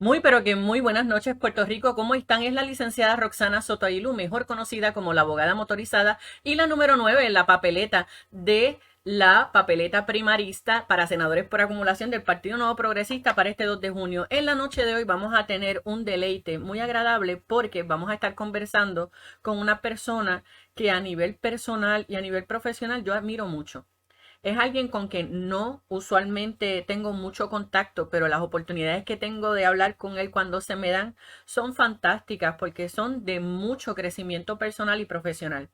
Muy, pero que muy buenas noches, Puerto Rico. ¿Cómo están? Es la licenciada Roxana Soto Ailú, mejor conocida como la abogada motorizada y la número 9 en la papeleta de la papeleta primarista para senadores por acumulación del Partido Nuevo Progresista para este 2 de junio. En la noche de hoy vamos a tener un deleite muy agradable porque vamos a estar conversando con una persona que a nivel personal y a nivel profesional yo admiro mucho. Es alguien con quien no usualmente tengo mucho contacto, pero las oportunidades que tengo de hablar con él cuando se me dan son fantásticas porque son de mucho crecimiento personal y profesional.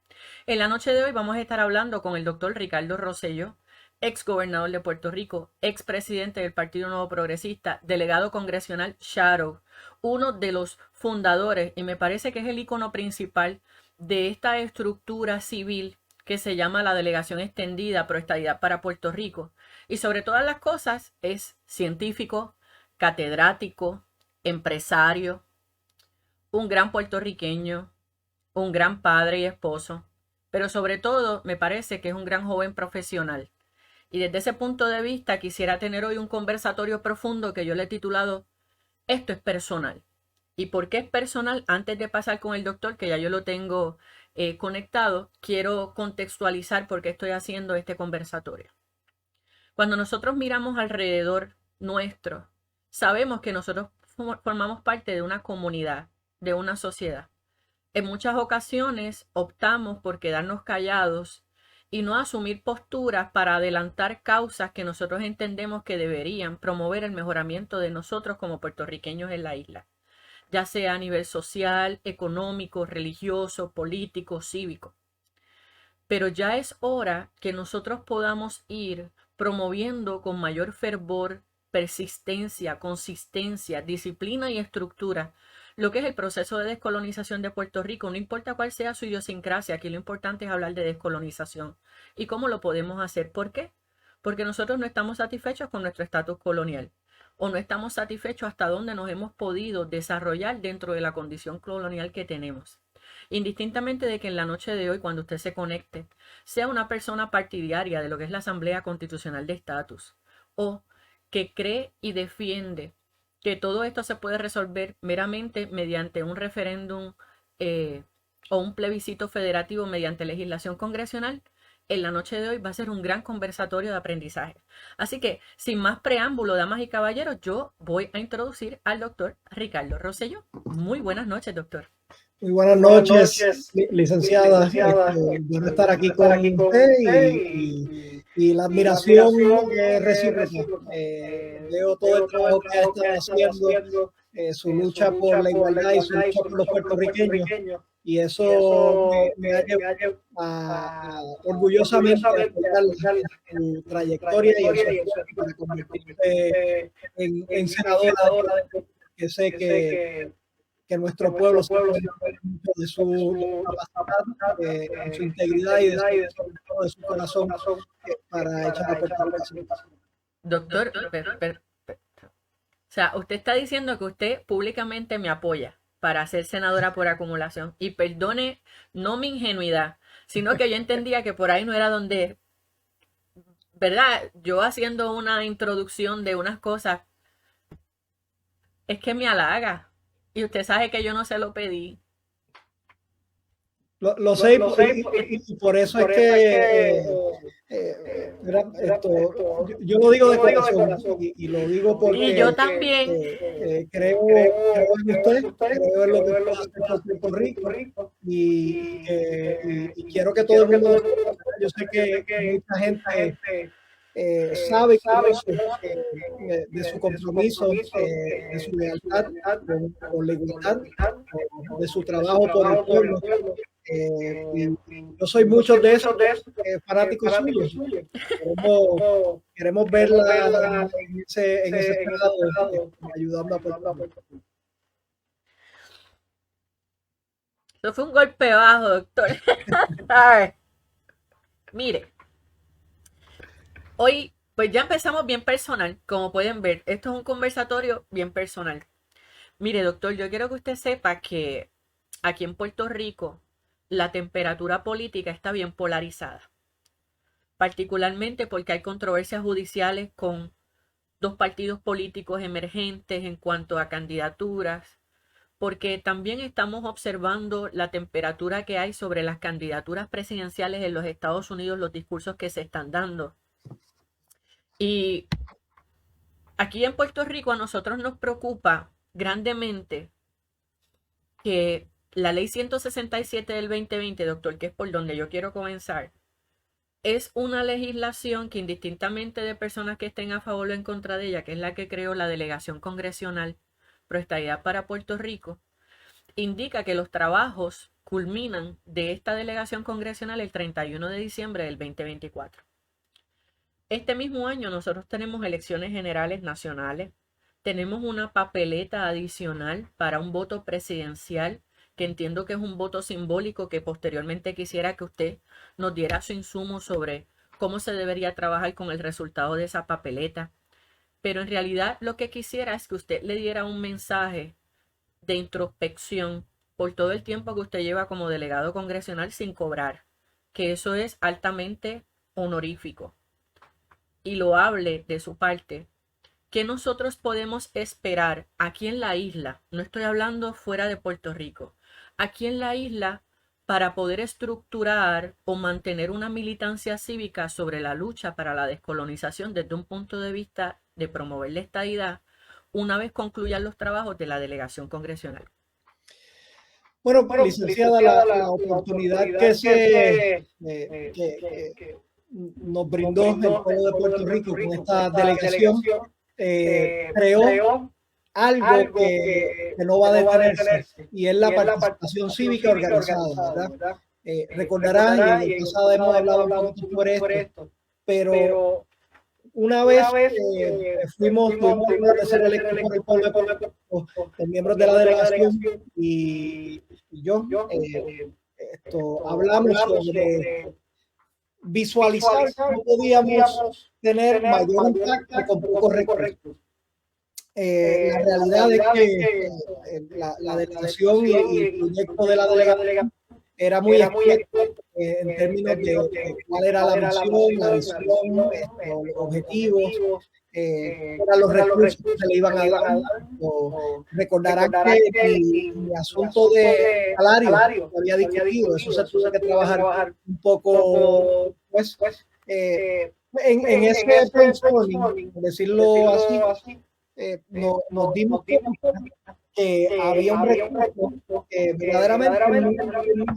En la noche de hoy vamos a estar hablando con el doctor Ricardo Rosselló, ex gobernador de Puerto Rico, ex presidente del Partido Nuevo Progresista, delegado congresional Shadow, uno de los fundadores, y me parece que es el icono principal de esta estructura civil que se llama la Delegación Extendida Pro Estadidad para Puerto Rico. Y sobre todas las cosas es científico, catedrático, empresario, un gran puertorriqueño, un gran padre y esposo, pero sobre todo me parece que es un gran joven profesional. Y desde ese punto de vista quisiera tener hoy un conversatorio profundo que yo le he titulado Esto es personal. ¿Y por qué es personal? Antes de pasar con el doctor, que ya yo lo tengo conectado, quiero contextualizar por qué estoy haciendo este conversatorio. Cuando nosotros miramos alrededor nuestro, sabemos que nosotros formamos parte de una comunidad, de una sociedad. En muchas ocasiones optamos por quedarnos callados y no asumir posturas para adelantar causas que nosotros entendemos que deberían promover el mejoramiento de nosotros como puertorriqueños en la isla, ya sea a nivel social, económico, religioso, político, cívico. Pero ya es hora que nosotros podamos ir promoviendo con mayor fervor, persistencia, consistencia, disciplina y estructura lo que es el proceso de descolonización de Puerto Rico, no importa cuál sea su idiosincrasia, aquí lo importante es hablar de descolonización. ¿Y cómo lo podemos hacer? ¿Por qué? Porque nosotros no estamos satisfechos con nuestro estatus colonial o no estamos satisfechos hasta dónde nos hemos podido desarrollar dentro de la condición colonial que tenemos. Indistintamente de que en la noche de hoy, cuando usted se conecte, sea una persona partidaria de lo que es la Asamblea Constitucional de Estatus o que cree y defiende que todo esto se puede resolver meramente mediante un referéndum eh, o un plebiscito federativo mediante legislación congresional, en la noche de hoy va a ser un gran conversatorio de aprendizaje. Así que, sin más preámbulo, damas y caballeros, yo voy a introducir al doctor Ricardo Rosselló. Muy buenas noches, doctor. Muy buenas noches, licenciada. Bueno estar aquí con usted y la admiración recíproca. Veo todo el trabajo que ha estado haciendo, su lucha por la igualdad y su lucha por los puertorriqueños. Y eso me ha llevado orgullosamente a apoyarla en su trayectoria y en su esfuerzo para convertirse en senadora, que sé que nuestro pueblo se puede mucho de su capacidad, de su integridad y sobre todo de su corazón para echar a Puerto Rico hacia adelante. Doctor, o sea, usted está diciendo que usted públicamente me apoya para ser senadora por acumulación. Y perdone, no mi ingenuidad, sino que yo entendía que por ahí no era donde, ¿verdad? Yo haciendo una introducción de unas cosas, es que me halaga. Y usted sabe que yo no se lo pedí. Lo sé y por eso es que yo lo digo de corazón y lo digo Y yo porque también. creo en usted, creo en lo que usted hace por Puerto Rico y quiero que todo el mundo lo sepa. Yo sé que mucha gente sabe y conoce de su compromiso, de su lealtad con la igualdad, de su trabajo por el pueblo. Y yo soy muchos de esos fanáticos suyos. Queremos verla en ese Senado ayudando a Puerto Rico. Eso fue un golpe bajo, doctor. A ver, mire, hoy pues ya empezamos bien personal. Como pueden ver, esto es un conversatorio bien personal. Mire, doctor, yo quiero que usted sepa que aquí en Puerto Rico la temperatura política está bien polarizada, particularmente porque hay controversias judiciales con dos partidos políticos emergentes en cuanto a candidaturas, porque también estamos observando la temperatura que hay sobre las candidaturas presidenciales en los Estados Unidos, los discursos que se están dando. Y aquí en Puerto Rico a nosotros nos preocupa grandemente que la ley 167 del 2020, doctor, que es por donde yo quiero comenzar, es una legislación que indistintamente de personas que estén a favor o en contra de ella, que es la que creó la Delegación Congresional Pro Estadidad para Puerto Rico, indica que los trabajos culminan de esta delegación congresional el 31 de diciembre del 2024. Este mismo año nosotros tenemos elecciones generales nacionales, tenemos una papeleta adicional para un voto presidencial, que entiendo que es un voto simbólico que posteriormente quisiera que usted nos diera su insumo sobre cómo se debería trabajar con el resultado de esa papeleta. Pero en realidad lo que quisiera es que usted le diera un mensaje de introspección por todo el tiempo que usted lleva como delegado congresional sin cobrar, que eso es altamente honorífico y loable de su parte. ¿Qué nosotros podemos esperar aquí en la isla? No estoy hablando fuera de Puerto Rico. Aquí en la isla, para poder estructurar o mantener una militancia cívica sobre la lucha para la descolonización desde un punto de vista de promover la estadidad, una vez concluyan los trabajos de la delegación congresional. Bueno, licenciada, la oportunidad que nos brindó el pueblo de Puerto Rico con esta delegación creó algo que no va a detenerse, y es la participación cívica organizada, ¿verdad? Recordarás, y en el pasado hemos hablado un poquito sobre esto, pero una vez tuvimos el honor de ser electos por el pueblo de Puerto Rico, los miembros de la delegación y yo, hablamos sobre visualizar cómo podíamos tener mayor impacto con pocos recursos. La realidad es que la delegación y el proyecto de la delegación era muy escueto en términos de cuál era la misión, la visión, los objetivos, eran los recursos que se le iban a dar. Recordarán que el asunto de salario se había discutido, eso se tuvo que trabajar un poco pues, en ese brainstorming, por decirlo así. Nos dimos cuenta que había un recurso que verdaderamente nunca lo habíamos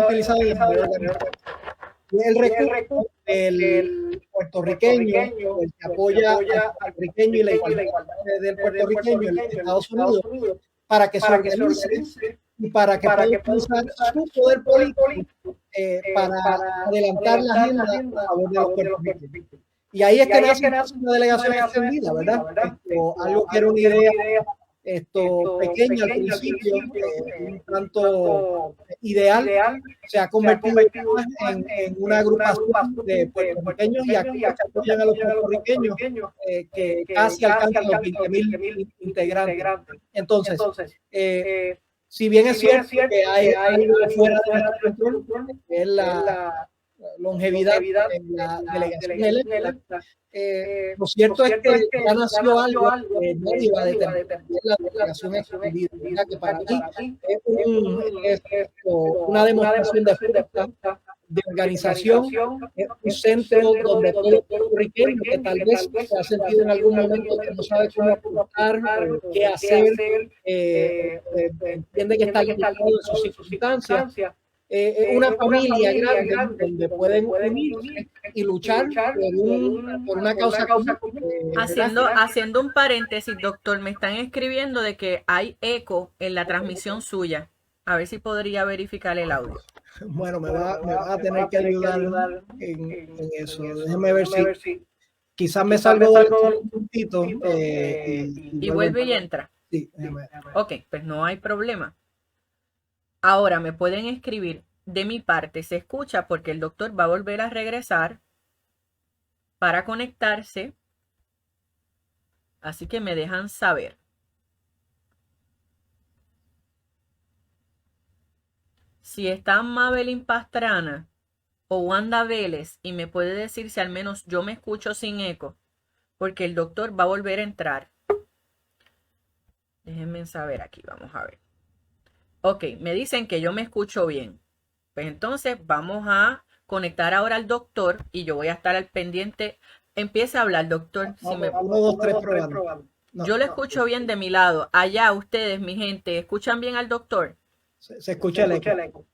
utilizado de manera organizada. Y el recurso del puertorriqueño, el que apoya al puertorriqueño y la igualdad del puertorriqueño en Estados Unidos, para que se organice y para que pueda utilizar su poder político para adelantar la agenda a favor de los puertorriqueños. Y ahí es que nace una delegación extendida, ¿verdad? Algo que era una idea pequeña al principio, un tanto ideal, se ha convertido en una agrupación de puertorriqueños y aquellos que apoyan a los puertorriqueños, que casi alcanzan los 20,000 integrantes. Entonces, si bien es cierto que hay algo fuera de nuestro control, que es la longevidad en la delegación electa, lo cierto es que ya nació algo que nadie va a detener, que es la delegación extendida, que para mí es una demostración de fuerza, de organización, un centro donde todo el puertorriqueño que tal vez se ha sentido en algún momento que no sabe cómo aportar, qué hacer, entiende que está limitado en sus circunstancias. Una familia grande donde pueden unirse y luchar por una causa común. Haciendo un paréntesis, doctor, me están escribiendo de que hay eco en la transmisión suya. A ver si podría verificar el audio. Bueno, me va a tener que ayudar en eso. Déjeme ver si quizás me salgo de un puntito y vuelve y entra. Sí, ok, pues no hay problema. Ahora me pueden escribir. De mi parte se escucha porque el doctor va a volver a regresar para conectarse. Así que me dejan saber. Si está Mabelín Pastrana o Wanda Vélez y me puede decir si al menos yo me escucho sin eco, porque el doctor va a volver a entrar. Déjenme saber aquí, vamos a ver. Ok, me dicen que yo me escucho bien. Pues entonces vamos a conectar ahora al doctor y yo voy a estar al pendiente. Empieza a hablar, doctor. Si me... 1, 2, 3 probando. No, yo lo escucho bien de mi lado. Allá ustedes, mi gente, ¿escuchan bien al doctor? se escucha el eco.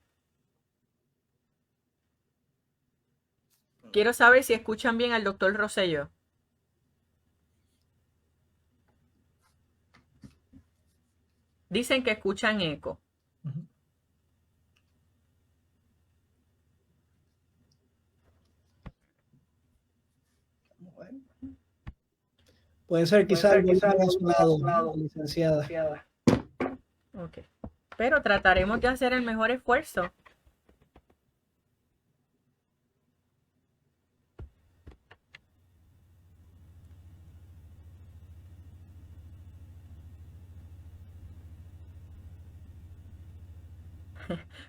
Quiero saber si escuchan bien al doctor Rosselló. Dicen que escuchan eco. Puede ser quizás algo a su lado, licenciada. Ok. Pero trataremos de hacer el mejor esfuerzo.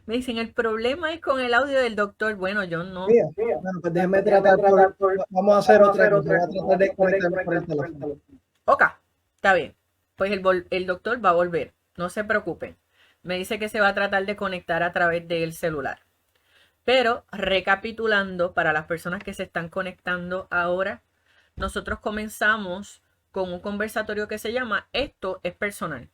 Me dicen, el problema es con el audio del doctor. Bueno, yo no. Bueno, pues déjeme tratar vamos a hacer otra cosa. Voy a tratar de conectarme por el teléfono. Ok, está bien. Pues el doctor va a volver. No se preocupen. Me dice que se va a tratar de conectar a través del celular. Pero recapitulando, para las personas que se están conectando ahora, nosotros comenzamos con un conversatorio que se llama Esto es personal.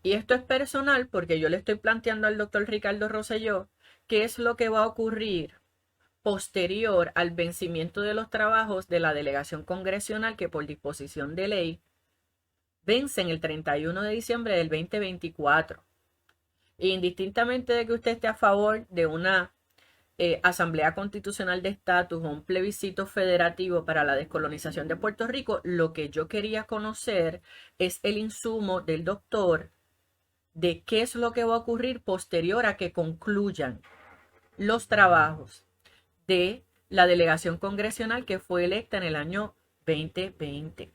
Y esto es personal porque yo le estoy planteando al doctor Ricardo Rosselló qué es lo que va a ocurrir posterior al vencimiento de los trabajos de la delegación congresional que por disposición de ley vencen el 31 de diciembre del 2024. Indistintamente de que usted esté a favor de una Asamblea Constitucional de Estatus o un plebiscito federativo para la descolonización de Puerto Rico, lo que yo quería conocer es el insumo del doctor de qué es lo que va a ocurrir posterior a que concluyan los trabajos de la delegación congresional que fue electa en el año 2020.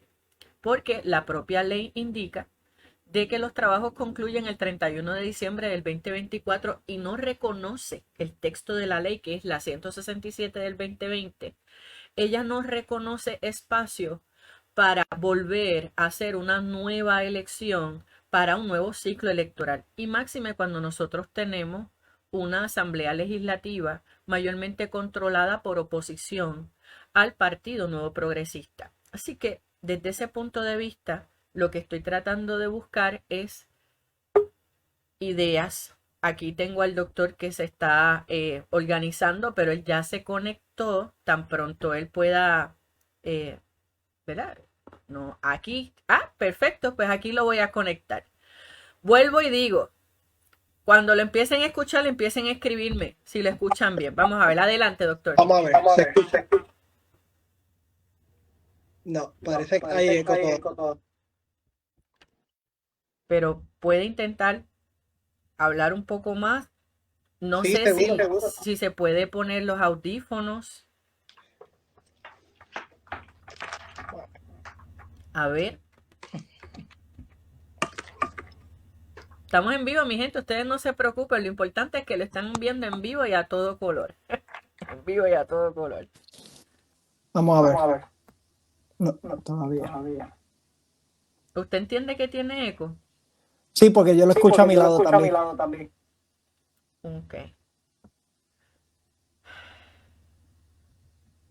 Porque la propia ley indica de que los trabajos concluyen el 31 de diciembre del 2024 y no reconoce el texto de la ley, que es la 167 del 2020. Ella no reconoce espacio para volver a hacer una nueva elección para un nuevo ciclo electoral. Y máxime cuando nosotros tenemos una asamblea legislativa mayormente controlada por oposición al Partido Nuevo Progresista. Así que desde ese punto de vista, lo que estoy tratando de buscar es ideas. Aquí tengo al doctor que se está organizando, pero él ya se conectó. Tan pronto él pueda, ¿verdad? No, aquí. Ah, perfecto, pues aquí lo voy a conectar. Vuelvo y digo, cuando lo empiecen a escuchar, empiecen a escribirme si lo escuchan bien. Vamos a ver, adelante, doctor. Vamos a ver, ¿se escucha? No, parece que hay eco todo. Pero puede intentar hablar un poco más. No Sí, sé seguro. si se puede poner los audífonos. A ver. Estamos en vivo, mi gente. Ustedes no se preocupen. Lo importante es que lo están viendo en vivo y a todo color. En vivo y a todo color. Vamos a ver. No, todavía. ¿Usted entiende que tiene eco? Sí, porque yo lo escucho a mi lado también. Ok.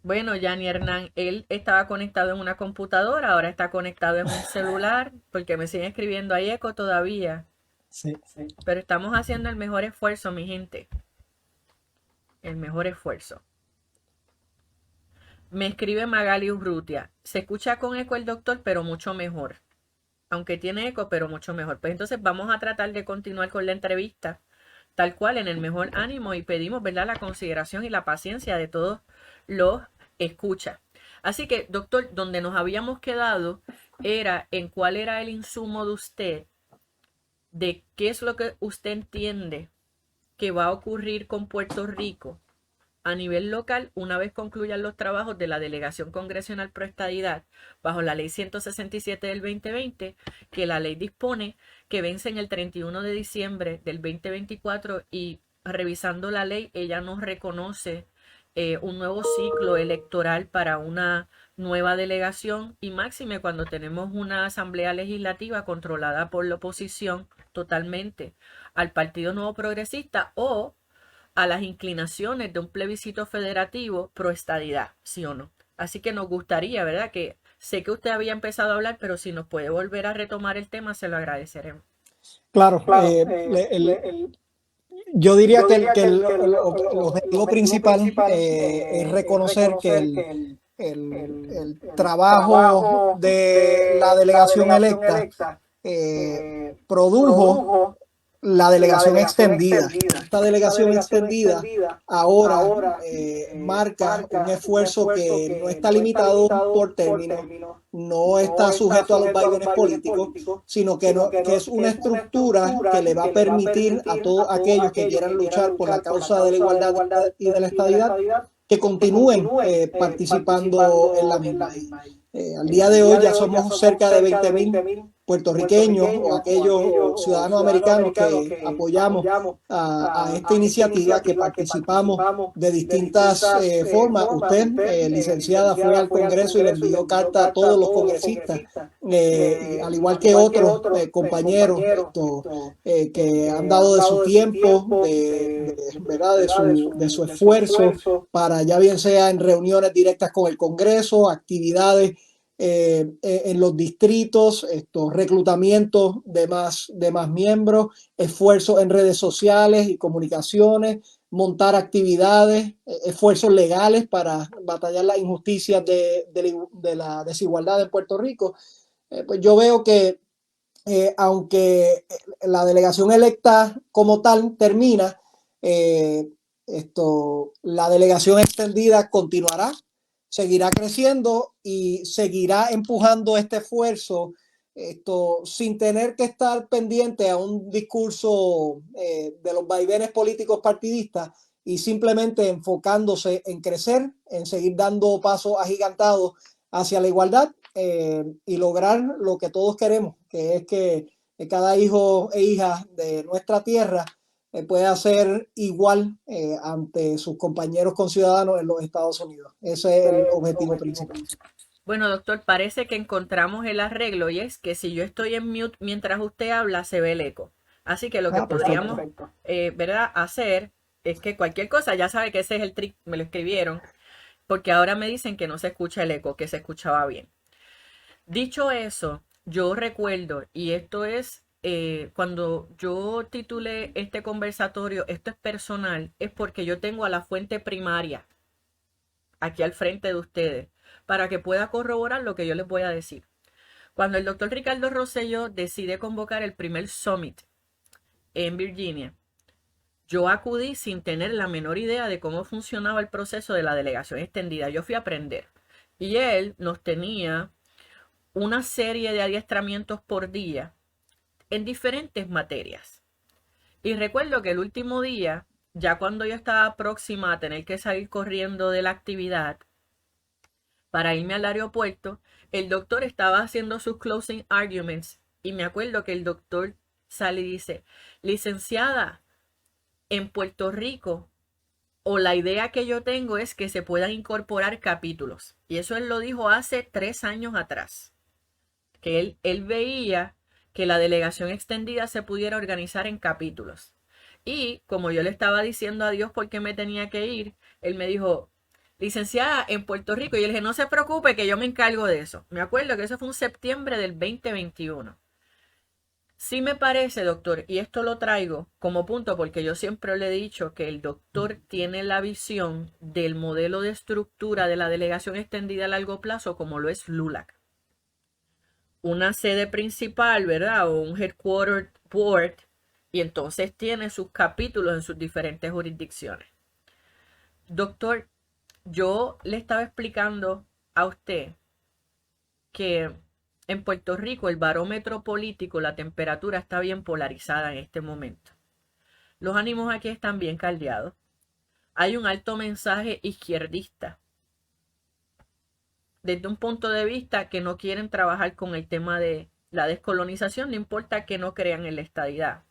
Bueno, Yanni Hernán, él estaba conectado en una computadora, ahora está conectado en un celular, porque me siguen escribiendo, hay eco todavía. Sí. Pero estamos haciendo el mejor esfuerzo, mi gente. El mejor esfuerzo. Me escribe Magali Urrutia. Se escucha con eco el doctor, pero mucho mejor. Aunque tiene eco, pero mucho mejor. Pues entonces vamos a tratar de continuar con la entrevista, tal cual, en el mejor ánimo, y pedimos, ¿verdad?, la consideración y la paciencia de todos los escuchas. Así que, doctor, donde nos habíamos quedado era en cuál era el insumo de usted, de qué es lo que usted entiende que va a ocurrir con Puerto Rico a nivel local una vez concluyan los trabajos de la Delegación Congresional Pro Estadidad bajo la Ley 167 del 2020, que la ley dispone que vence en el 31 de diciembre del 2024 y revisando la ley, ella no reconoce un nuevo ciclo electoral para una nueva delegación y máxime cuando tenemos una asamblea legislativa controlada por la oposición totalmente al Partido Nuevo Progresista o a las inclinaciones de un plebiscito federativo pro estadidad, ¿sí o no? Así que nos gustaría, ¿verdad? Que sé que usted había empezado a hablar, pero si nos puede volver a retomar el tema, se lo agradeceremos. Claro, yo diría que el objetivo principal es reconocer que el trabajo de la delegación electa produjo la delegación extendida. Esta delegación extendida ahora marca un esfuerzo que no está limitado por términos, no está sujeto a los vaivenes políticos, sino que es una estructura que le va a permitir a todos aquellos que quieran luchar por la causa de la igualdad y de la estadidad que continúen participando en la misma. Al día de hoy ya somos cerca de 20.000 puertorriqueños o aquellos ciudadanos americanos que apoyamos a esta iniciativa, que participamos de distintas formas. Usted, licenciada, fue al Congreso y le envió carta a todos los congresistas, al igual que otros compañeros que han dado de su tiempo, ¿verdad? de su esfuerzo para, ya bien sea en reuniones directas con el Congreso, actividades en los distritos, estos reclutamientos de más miembros, esfuerzos en redes sociales y comunicaciones, montar actividades, esfuerzos legales para batallar las injusticias de la desigualdad en Puerto Rico. Pues yo veo que aunque la delegación electa como tal termina, la delegación extendida continuará, seguirá creciendo y seguirá empujando este esfuerzo, sin tener que estar pendiente a un discurso de los vaivenes políticos partidistas y simplemente enfocándose en crecer, en seguir dando pasos agigantados hacia la igualdad y lograr lo que todos queremos, que es que cada hijo e hija de nuestra tierra pueda ser igual ante sus compañeros conciudadanos en los Estados Unidos. Ese es el objetivo principal. Bueno, doctor, parece que encontramos el arreglo y es que si yo estoy en mute mientras usted habla, se ve el eco. Así que lo que podríamos ¿verdad? hacer es que cualquier cosa, ya sabe que ese es el trick, me lo escribieron, porque ahora me dicen que no se escucha el eco, que se escuchaba bien. Dicho eso, yo recuerdo, y esto es cuando yo titulé este conversatorio, esto es personal, es porque yo tengo a la fuente primaria aquí al frente de ustedes para que pueda corroborar lo que yo les voy a decir. Cuando el doctor Ricardo Rosselló decide convocar el primer summit en Virginia, yo acudí sin tener la menor idea de cómo funcionaba el proceso de la delegación extendida. Yo fui a aprender y él nos tenía una serie de adiestramientos por día en diferentes materias. Y recuerdo que el último día, ya cuando yo estaba próxima a tener que salir corriendo de la actividad para irme al aeropuerto, el doctor estaba haciendo sus closing arguments y me acuerdo que el doctor sale y dice, licenciada, en Puerto Rico, o la idea que yo tengo es que se puedan incorporar capítulos. Y eso él lo dijo hace 3 años atrás. Que él veía que la delegación extendida se pudiera organizar en capítulos. Y como yo le estaba diciendo a Dios por qué me tenía que ir, él me dijo, licenciada, en Puerto Rico. Y yo le dije, no se preocupe que yo me encargo de eso. Me acuerdo que eso fue un septiembre del 2021. Sí me parece, doctor, y esto lo traigo como punto porque yo siempre le he dicho que el doctor tiene la visión del modelo de estructura de la delegación extendida a largo plazo como lo es LULAC. Una sede principal, ¿verdad? O un headquarter board, y entonces tiene sus capítulos en sus diferentes jurisdicciones. Doctor, yo le estaba explicando a usted que en Puerto Rico el barómetro político, la temperatura está bien polarizada en este momento. Los ánimos aquí están bien caldeados. Hay un alto mensaje izquierdista desde un punto de vista que no quieren trabajar con el tema de la descolonización, no importa que no crean en la estadidad.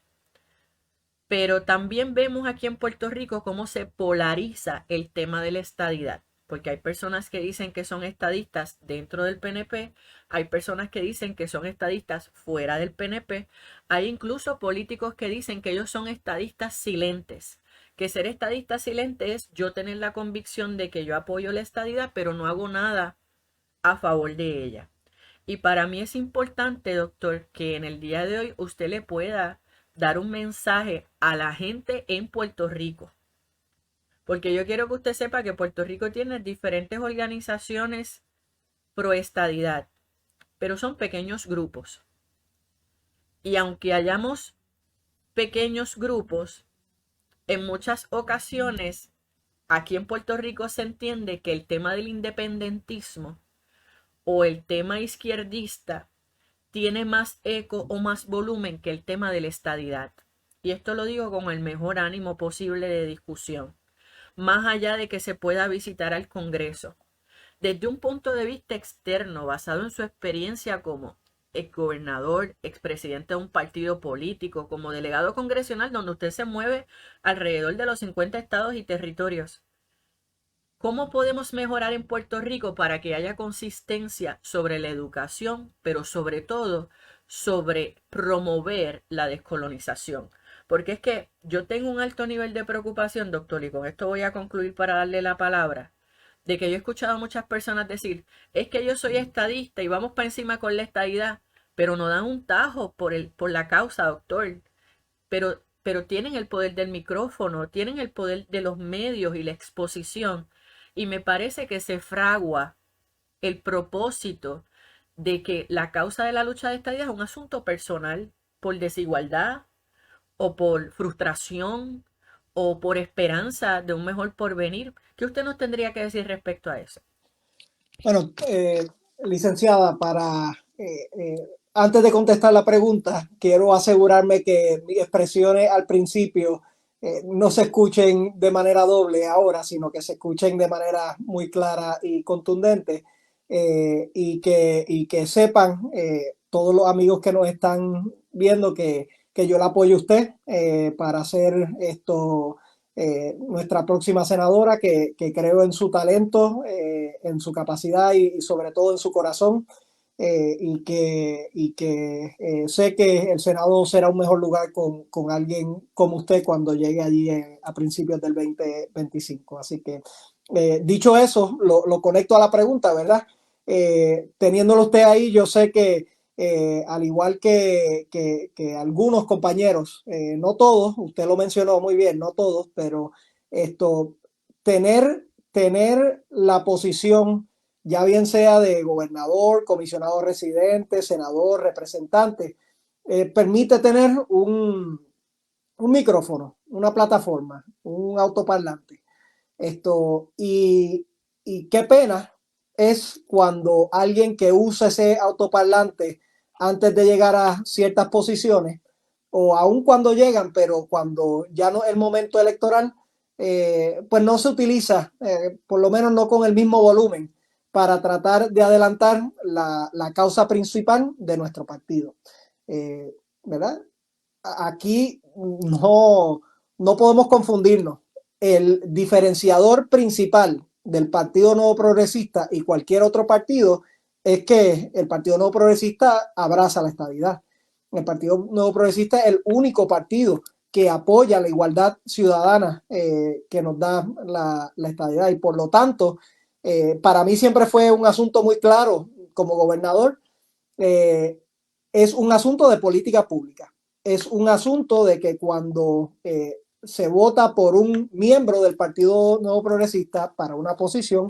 Pero también vemos aquí en Puerto Rico cómo se polariza el tema de la estadidad, porque hay personas que dicen que son estadistas dentro del PNP, hay personas que dicen que son estadistas fuera del PNP, hay incluso políticos que dicen que ellos son estadistas silentes, que ser estadista silente es yo tener la convicción de que yo apoyo la estadidad, pero no hago nada a favor de ella. Y para mí es importante, doctor, que en el día de hoy usted le pueda dar un mensaje a la gente en Puerto Rico. Porque yo quiero que usted sepa que Puerto Rico tiene diferentes organizaciones pro estadidad, pero son pequeños grupos. Y aunque hayamos pequeños grupos, en muchas ocasiones aquí en Puerto Rico se entiende que el tema del independentismo o el tema izquierdista tiene más eco o más volumen que el tema de la estadidad. Y esto lo digo con el mejor ánimo posible de discusión, más allá de que se pueda visitar al Congreso. Desde un punto de vista externo, basado en su experiencia como exgobernador, expresidente de un partido político, como delegado congresional, donde usted se mueve alrededor de los 50 estados y territorios. ¿Cómo podemos mejorar en Puerto Rico para que haya consistencia sobre la educación, pero sobre todo sobre promover la descolonización? Porque es que yo tengo un alto nivel de preocupación, doctor, y con esto voy a concluir para darle la palabra, de que yo he escuchado a muchas personas decir, es que yo soy estadista y vamos para encima con la estadidad, pero no dan un tajo por la causa, doctor. Pero tienen el poder del micrófono, tienen el poder de los medios y la exposición. Y me parece que se fragua el propósito de que la causa de la lucha de estadía es un asunto personal por desigualdad o por frustración o por esperanza de un mejor porvenir. ¿Qué usted nos tendría que decir respecto a eso? Bueno, licenciada, antes de contestar la pregunta, quiero asegurarme que mis expresiones al principio no se escuchen de manera doble ahora, sino que se escuchen de manera muy clara y contundente, y que sepan todos los amigos que nos están viendo que yo la apoyo a usted para hacer esto nuestra próxima senadora, que creo en su talento, en su capacidad y sobre todo en su corazón, sé que el Senado será un mejor lugar con alguien como usted cuando llegue allí a principios del 2025. Así que, dicho eso, lo conecto a la pregunta, ¿verdad? Teniéndolo usted ahí, yo sé que al igual que algunos compañeros, no todos, usted lo mencionó muy bien, no todos, pero esto, tener la posición, ya bien sea de gobernador, comisionado residente, senador, representante, permite tener un micrófono, una plataforma, un autoparlante. Esto, y qué pena es cuando alguien que usa ese autoparlante antes de llegar a ciertas posiciones, o aun cuando llegan, pero cuando ya no es el momento electoral, pues no se utiliza, por lo menos no con el mismo volumen, para tratar de adelantar la causa principal de nuestro partido. ¿Verdad? Aquí no podemos confundirnos. El diferenciador principal del Partido Nuevo Progresista y cualquier otro partido es que el Partido Nuevo Progresista abraza la estadidad. El Partido Nuevo Progresista es el único partido que apoya la igualdad ciudadana que nos da la estadidad, y por lo tanto, para mí siempre fue un asunto muy claro como gobernador. Es un asunto de política pública. Es un asunto de que cuando se vota por un miembro del Partido Nuevo Progresista para una posición,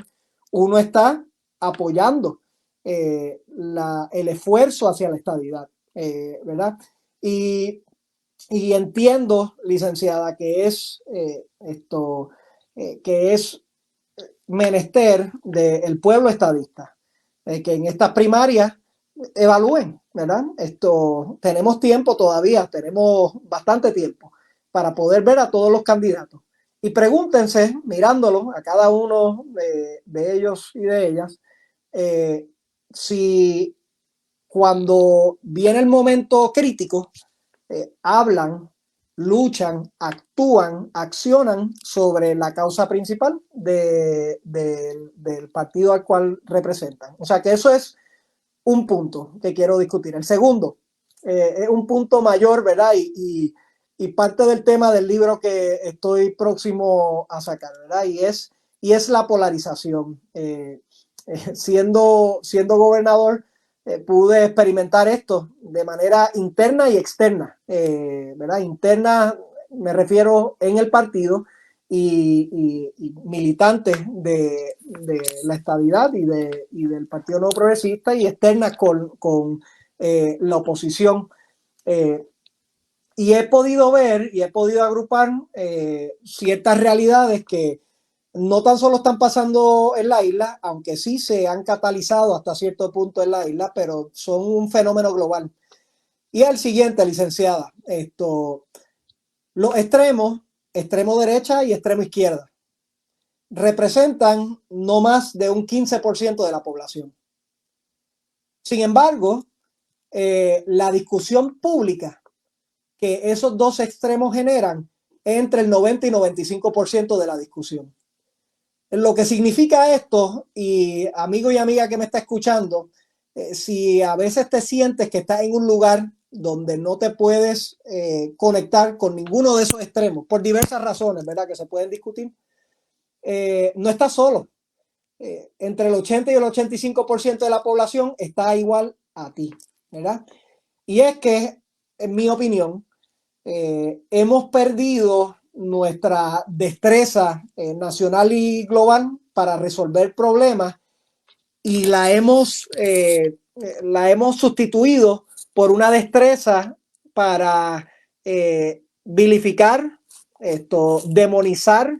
uno está apoyando el esfuerzo hacia la estadidad, ¿verdad? Y, y entiendo, licenciada, que es menester del pueblo estadista, que en estas primarias evalúen, ¿verdad? Tenemos tiempo todavía, tenemos bastante tiempo para poder ver a todos los candidatos. Y pregúntense, mirándolos a cada uno de ellos y de ellas, si cuando viene el momento crítico, hablan luchan, actúan, accionan sobre la causa principal del partido al cual representan. O sea que eso es un punto que quiero discutir. El segundo es un punto mayor, ¿verdad? Y parte del tema del libro que estoy próximo a sacar, ¿verdad? Y es la polarización. Siendo gobernador, pude experimentar esto de manera interna y externa, ¿verdad? Interna, me refiero en el partido, y militantes de la estadidad y del Partido Nuevo Progresista, y externas con la oposición. Y he podido ver y he podido agrupar ciertas realidades que no tan solo están pasando en la isla, aunque sí se han catalizado hasta cierto punto en la isla, pero son un fenómeno global. Y el siguiente, licenciada, los extremos, extremo derecha y extremo izquierda, representan no más de un 15% de la población. Sin embargo, la discusión pública que esos dos extremos generan es entre el 90 y 95% de la discusión. Lo que significa esto, y amigo y amiga que me está escuchando, si a veces te sientes que estás en un lugar donde no te puedes conectar con ninguno de esos extremos, por diversas razones, ¿verdad? Que se pueden discutir, no estás solo. Entre el 80 y el 85% de la población está igual a ti, ¿verdad? Y es que, en mi opinión, hemos perdido nuestra destreza nacional y global para resolver problemas, y la hemos sustituido por una destreza para vilificar, demonizar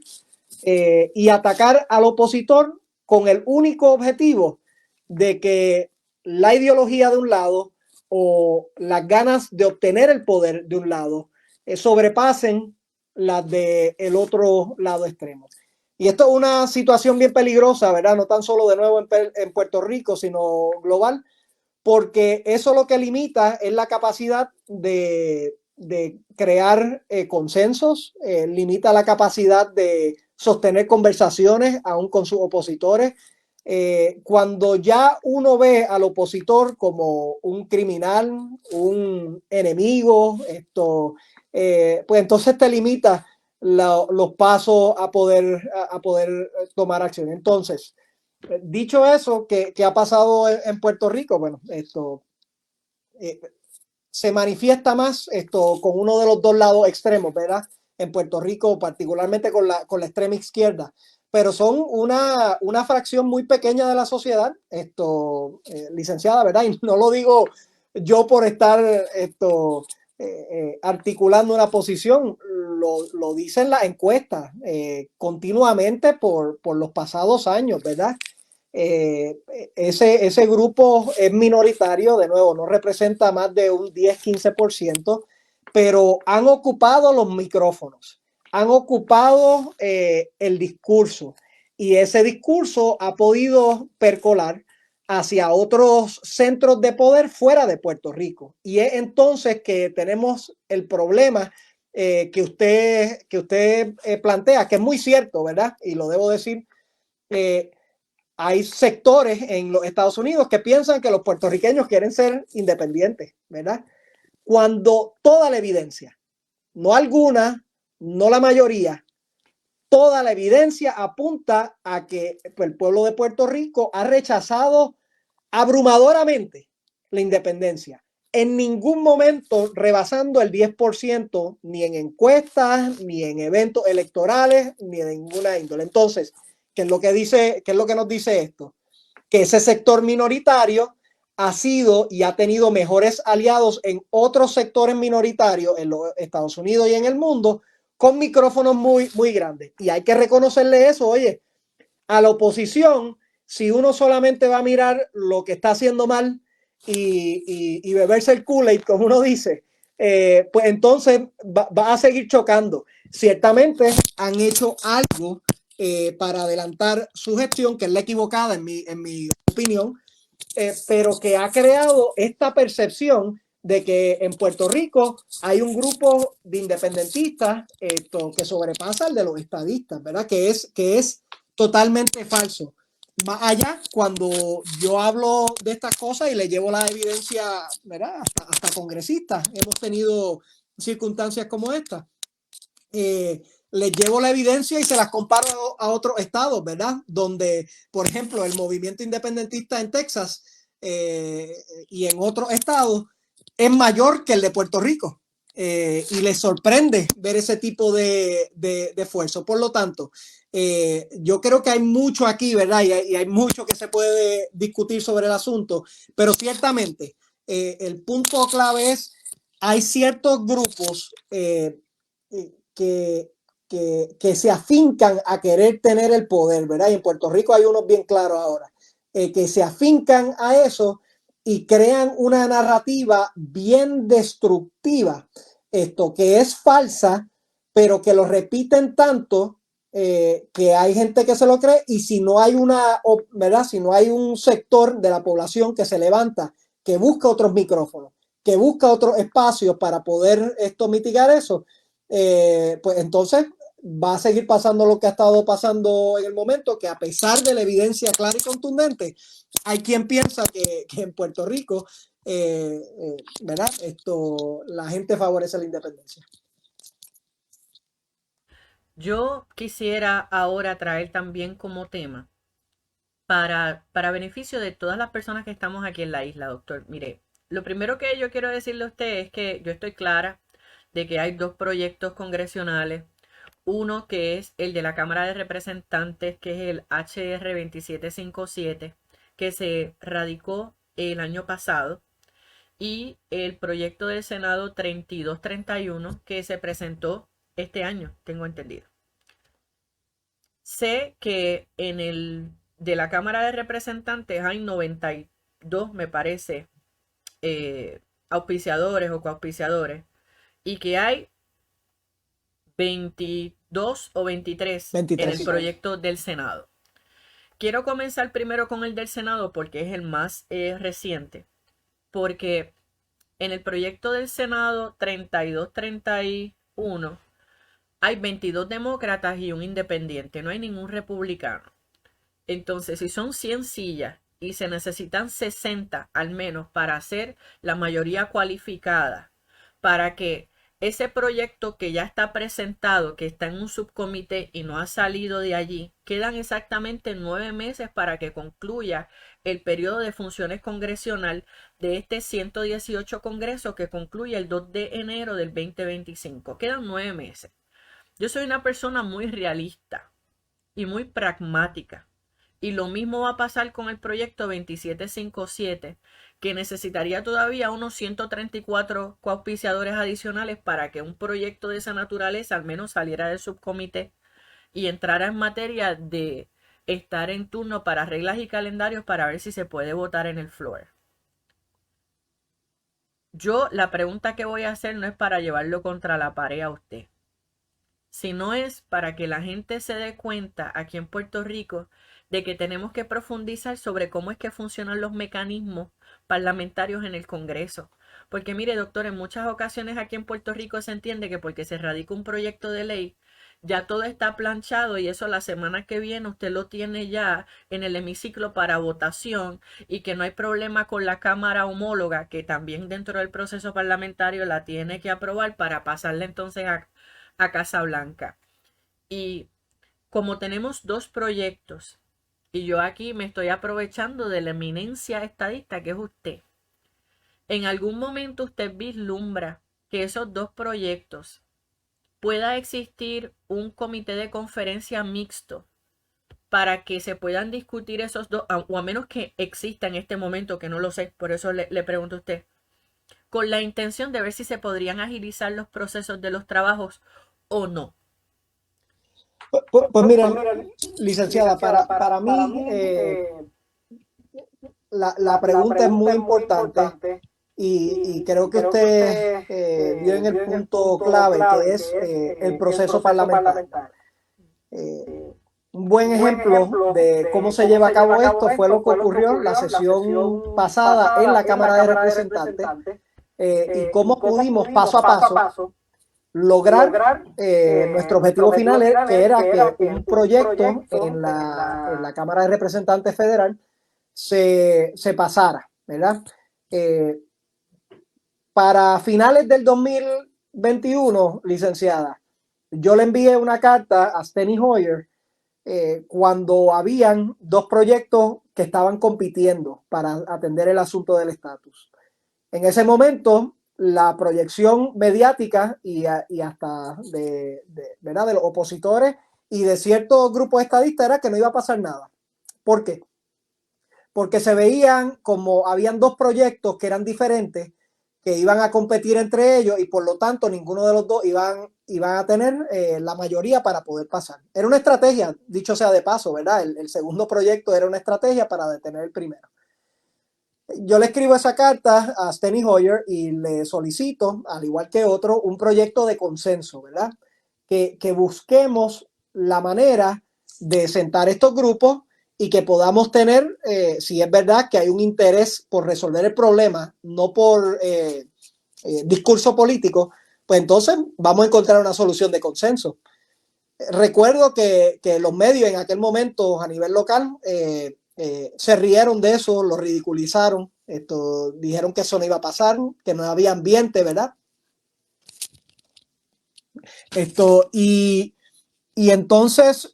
y atacar al opositor con el único objetivo de que la ideología de un lado o las ganas de obtener el poder de un lado sobrepasen las del otro lado extremo. Y esto es una situación bien peligrosa, ¿verdad? No tan solo de nuevo en Puerto Rico, sino global, porque eso lo que limita es la capacidad de crear consensos, limita la capacidad de sostener conversaciones aún con sus opositores. Cuando ya uno ve al opositor como un criminal, un enemigo, pues entonces te limita los pasos a poder tomar acción. Entonces, dicho eso, ¿qué ha pasado en Puerto Rico? Bueno, se manifiesta más con uno de los dos lados extremos, ¿verdad? En Puerto Rico, particularmente con la extrema izquierda, pero son una fracción muy pequeña de la sociedad, licenciada, ¿verdad? Y no lo digo yo por estar articulando una posición, lo dicen las encuestas continuamente por los pasados años, ¿verdad? Ese grupo es minoritario, de nuevo, no representa más de un 10-15%, pero han ocupado los micrófonos, han ocupado el discurso, y ese discurso ha podido percolar hacia otros centros de poder fuera de Puerto Rico. Y es entonces que tenemos el problema que usted plantea, que es muy cierto, ¿verdad? Y lo debo decir. Hay sectores en los Estados Unidos que piensan que los puertorriqueños quieren ser independientes, ¿verdad? Cuando toda la evidencia, no alguna, no la mayoría, toda la evidencia apunta a que el pueblo de Puerto Rico ha rechazado abrumadoramente la independencia, en ningún momento rebasando el 10%, ni en encuestas, ni en eventos electorales, ni de ninguna índole. Entonces, ¿qué es lo que nos dice esto? Que ese sector minoritario ha sido y ha tenido mejores aliados en otros sectores minoritarios en los Estados Unidos y en el mundo, con micrófonos muy, muy grandes. Y hay que reconocerle eso. Oye, a la oposición, si uno solamente va a mirar lo que está haciendo mal y beberse el Kool-Aid, como uno dice, pues entonces va a seguir chocando. Ciertamente han hecho algo para adelantar su gestión, que es la equivocada en mi opinión, pero que ha creado esta percepción de que en Puerto Rico hay un grupo de independentistas que sobrepasa el de los estadistas, ¿verdad? Que es totalmente falso. Más allá, cuando yo hablo de estas cosas y le llevo la evidencia, ¿verdad? Hasta congresistas, hemos tenido circunstancias como esta. Les llevo la evidencia y se las comparo a otros estados, ¿verdad? Donde, por ejemplo, el movimiento independentista en Texas y en otros estados es mayor que el de Puerto Rico. Y les sorprende ver ese tipo de esfuerzo. Por lo tanto, yo creo que hay mucho aquí, ¿verdad? Y hay mucho que se puede discutir sobre el asunto, pero ciertamente el punto clave es, hay ciertos grupos que, que se afincan a querer tener el poder, ¿verdad? Y en Puerto Rico hay unos bien claros ahora, que se afincan a eso y crean una narrativa bien destructiva, que es falsa, pero que lo repiten tanto que hay gente que se lo cree, y si no hay ¿verdad? Si no hay un sector de la población que se levanta, que busca otros micrófonos, que busca otros espacios para poder mitigar eso, pues entonces va a seguir pasando lo que ha estado pasando en el momento, que a pesar de la evidencia clara y contundente, hay quien piensa que en Puerto Rico, ¿verdad? La gente favorece la independencia. Yo quisiera ahora traer también como tema, para beneficio de todas las personas que estamos aquí en la isla, doctor. Mire, lo primero que yo quiero decirle a usted es que yo estoy clara de que hay dos proyectos congresionales. Uno que es el de la Cámara de Representantes, que es el HR 2757, que se radicó el año pasado, y el proyecto del Senado 3231, que se presentó este año, tengo entendido. Sé que en el de la Cámara de Representantes hay 92, me parece, auspiciadores o coauspiciadores, y que hay 22 o 23 en el proyecto del Senado. Quiero comenzar primero con el del Senado porque es el más reciente, porque en el proyecto del Senado 3231 hay 22 demócratas y un independiente, no hay ningún republicano. Entonces, si son 100 sillas y se necesitan 60 al menos para hacer la mayoría cualificada, para que ese proyecto que ya está presentado, que está en un subcomité y no ha salido de allí, quedan exactamente 9 meses para que concluya el periodo de funciones congresional de este 118 Congreso, que concluye el 2 de enero del 2025. Quedan 9 meses. Yo soy una persona muy realista y muy pragmática. Y lo mismo va a pasar con el proyecto 2757, que necesitaría todavía unos 134 coauspiciadores adicionales para que un proyecto de esa naturaleza al menos saliera del subcomité y entrara en materia de estar en turno para reglas y calendarios para ver si se puede votar en el floor. Yo la pregunta que voy a hacer no es para llevarlo contra la pared a usted, sino es para que la gente se dé cuenta aquí en Puerto Rico de que tenemos que profundizar sobre cómo es que funcionan los mecanismos parlamentarios en el Congreso. Porque mire, doctor, en muchas ocasiones aquí en Puerto Rico se entiende que porque se radica un proyecto de ley, ya todo está planchado y eso la semana que viene usted lo tiene ya en el hemiciclo para votación, y que no hay problema con la Cámara homóloga, que también dentro del proceso parlamentario la tiene que aprobar para pasarla entonces a Casa Blanca. Y como tenemos dos proyectos, y yo aquí me estoy aprovechando de la eminencia estadista que es usted, ¿en algún momento usted vislumbra que esos dos proyectos pueda existir un comité de conferencia mixto para que se puedan discutir esos dos, o a menos que exista en este momento, que no lo sé, por eso le pregunto a usted, con la intención de ver si se podrían agilizar los procesos de los trabajos o no? Pues mira, licenciada, para mí la pregunta es muy importante y creo que usted dio en el punto clave, que es el proceso parlamentario. Un buen ejemplo de cómo se lleva a cabo esto fue lo que ocurrió en la sesión pasada en la Cámara de Representantes, y cómo pudimos paso a paso lograr nuestro objetivo final, que era que un proyecto en la Cámara de Representantes Federal se pasara, ¿verdad? Para finales del 2021, licenciada, yo le envié una carta a Steny Hoyer cuando habían dos proyectos que estaban compitiendo para atender el asunto del estatus. En ese momento, la proyección mediática y hasta ¿verdad? De los opositores y de ciertos grupos estadistas era que no iba a pasar nada. ¿Por qué? Porque se veían como habían dos proyectos que eran diferentes, que iban a competir entre ellos y por lo tanto ninguno de los dos iban a tener la mayoría para poder pasar. Era una estrategia, dicho sea de paso, ¿verdad? El segundo proyecto era una estrategia para detener el primero. Yo le escribo esa carta a Steny Hoyer y le solicito, al igual que otro, un proyecto de consenso, ¿verdad? Que busquemos la manera de sentar estos grupos y que podamos tener, si es verdad que hay un interés por resolver el problema, no por discurso político, pues entonces vamos a encontrar una solución de consenso. Recuerdo que los medios en aquel momento a nivel local se rieron de eso, lo ridiculizaron, dijeron que eso no iba a pasar, que no había ambiente, ¿verdad? Y entonces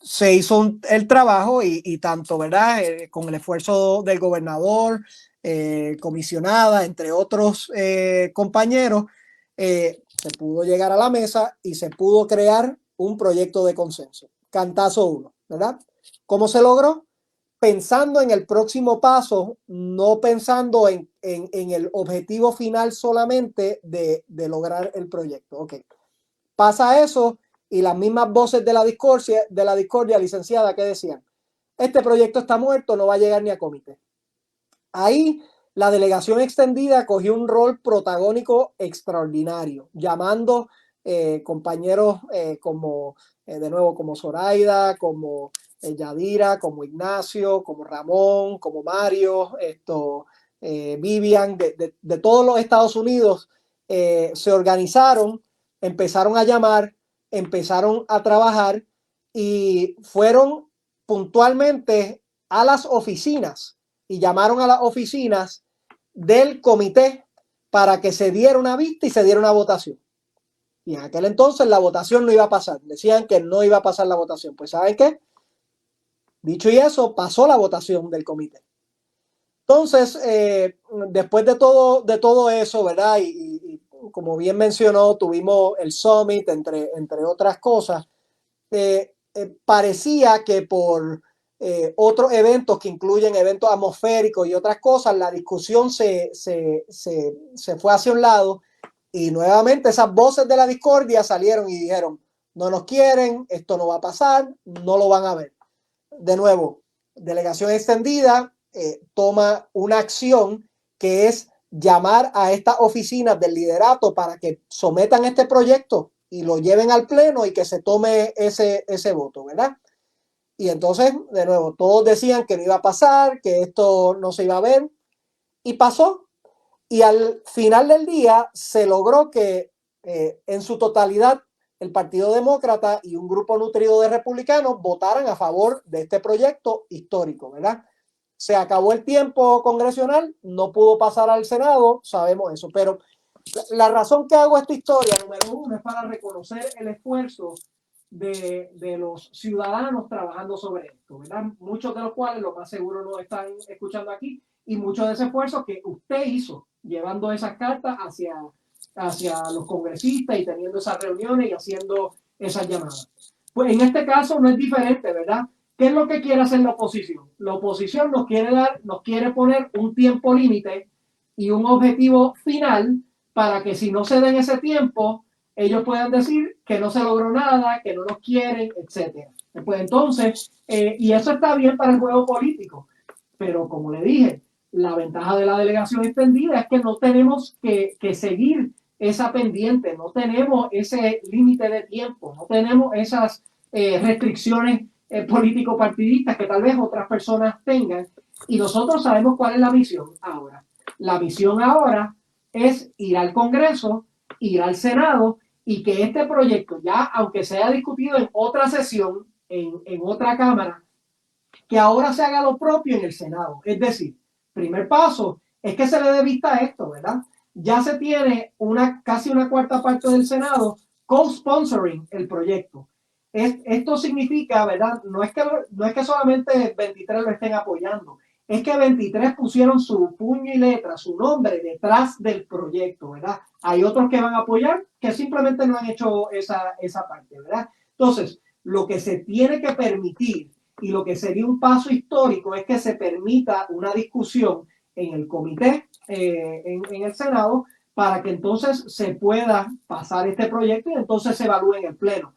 se hizo el trabajo y tanto, ¿verdad? Con el esfuerzo del gobernador, comisionada, entre otros compañeros, se pudo llegar a la mesa y se pudo crear un proyecto de consenso. Cantazo 1, ¿verdad? ¿Cómo se logró? Pensando en el próximo paso, no pensando en el objetivo final solamente de lograr el proyecto. Ok. Pasa eso y las mismas voces de la discordia, licenciada, que decían, este proyecto está muerto, no va a llegar ni a comité. Ahí la delegación extendida cogió un rol protagónico extraordinario, llamando compañeros como, de nuevo, como Zoraida, como Yadira, como Ignacio, como Ramón, como Mario, Vivian, de todos los Estados Unidos, se organizaron, empezaron a llamar, empezaron a trabajar y fueron puntualmente a las oficinas y llamaron a las oficinas del comité para que se diera una vista y se diera una votación. Y en aquel entonces la votación no iba a pasar. Decían que no iba a pasar la votación. Pues ¿saben qué? Dicho y eso, pasó la votación del comité. Entonces, después de todo eso, ¿verdad? Y como bien mencionó, tuvimos el Summit, entre otras cosas. Parecía que por otros eventos que incluyen eventos atmosféricos y otras cosas, la discusión se fue hacia un lado y nuevamente esas voces de la discordia salieron y dijeron, no nos quieren, esto no va a pasar, no lo van a ver. De nuevo, delegación extendida toma una acción que es llamar a estas oficinas del liderato para que sometan este proyecto y lo lleven al pleno y que se tome ese voto, ¿verdad? Y entonces, de nuevo, todos decían que no iba a pasar, que esto no se iba a ver, y pasó. Y al final del día se logró que en su totalidad el Partido Demócrata y un grupo nutrido de republicanos votaran a favor de este proyecto histórico, ¿verdad? Se acabó el tiempo congresional, no pudo pasar al Senado, sabemos eso, pero la razón que hago esta historia, número uno, es para reconocer el esfuerzo de los ciudadanos trabajando sobre esto, ¿verdad? Muchos de los cuales, lo más seguro, no están escuchando aquí, y mucho de ese esfuerzo que usted hizo, llevando esas cartas hacia los congresistas y teniendo esas reuniones y haciendo esas llamadas. Pues en este caso no es diferente, ¿verdad? ¿Qué es lo que quiere hacer la oposición? La oposición nos quiere poner un tiempo límite y un objetivo final para que si no se den ese tiempo, ellos puedan decir que no se logró nada, que no nos quieren, etc. Pues entonces, y eso está bien para el juego político, pero como le dije, la ventaja de la delegación extendida es que no tenemos que seguir esa pendiente, no tenemos ese límite de tiempo, no tenemos esas restricciones político-partidistas que tal vez otras personas tengan, y nosotros sabemos cuál es la misión ahora. La misión ahora es ir al Congreso, ir al Senado y que este proyecto, ya aunque se haya discutido en otra sesión, en otra Cámara, que ahora se haga lo propio en el Senado. Es decir, primer paso es que se le dé vista a esto, ¿verdad? Ya se tiene casi una cuarta parte del Senado co-sponsoring el proyecto. Esto significa, ¿verdad? No es que solamente 23 lo estén apoyando, es que 23 pusieron su puño y letra, su nombre detrás del proyecto, ¿verdad? Hay otros que van a apoyar que simplemente no han hecho esa parte, ¿verdad? Entonces, lo que se tiene que permitir y lo que sería un paso histórico es que se permita una discusión en el comité, en el Senado, para que entonces se pueda pasar este proyecto y entonces se evalúe en el Pleno.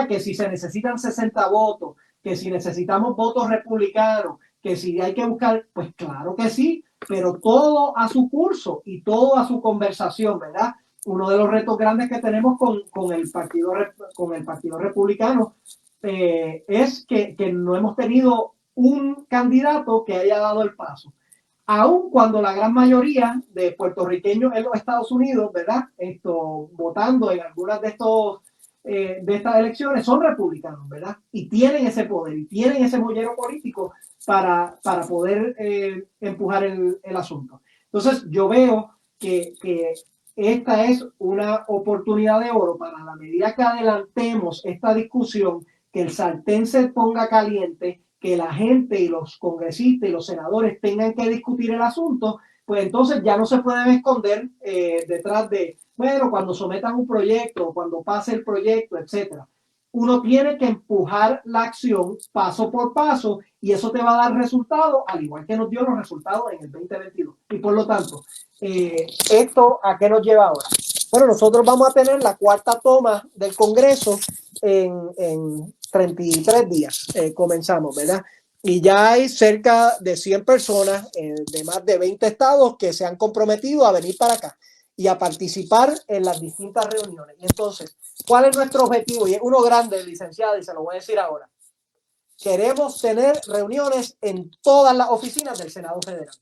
Que si se necesitan 60 votos, que si necesitamos votos republicanos, que si hay que buscar, pues claro que sí, pero todo a su curso y todo a su conversación, ¿verdad? Uno de los retos grandes que tenemos con el Partido Republicano es que no hemos tenido un candidato que haya dado el paso. Aun cuando la gran mayoría de puertorriqueños en los Estados Unidos, ¿verdad? Votando en algunas de estas elecciones son republicanos, ¿verdad? Y tienen ese poder y tienen ese mollero político para poder empujar el asunto. Entonces, yo veo que esta es una oportunidad de oro para la medida que adelantemos esta discusión, que el sartén se ponga caliente, que la gente y los congresistas y los senadores tengan que discutir el asunto, pues entonces ya no se pueden esconder detrás de, bueno, cuando sometan un proyecto, cuando pase el proyecto, etcétera. Uno tiene que empujar la acción paso por paso y eso te va a dar resultados, al igual que nos dio los resultados en el 2022. Y por lo tanto, ¿esto a qué nos lleva ahora? Bueno, nosotros vamos a tener la cuarta toma del Congreso en 33 días. Comenzamos, ¿verdad? Y ya hay cerca de 100 personas de más de 20 estados que se han comprometido a venir para acá y a participar en las distintas reuniones. Y entonces, ¿cuál es nuestro objetivo? Y es uno grande, licenciada, y se lo voy a decir ahora. Queremos tener reuniones en todas las oficinas del Senado Federal.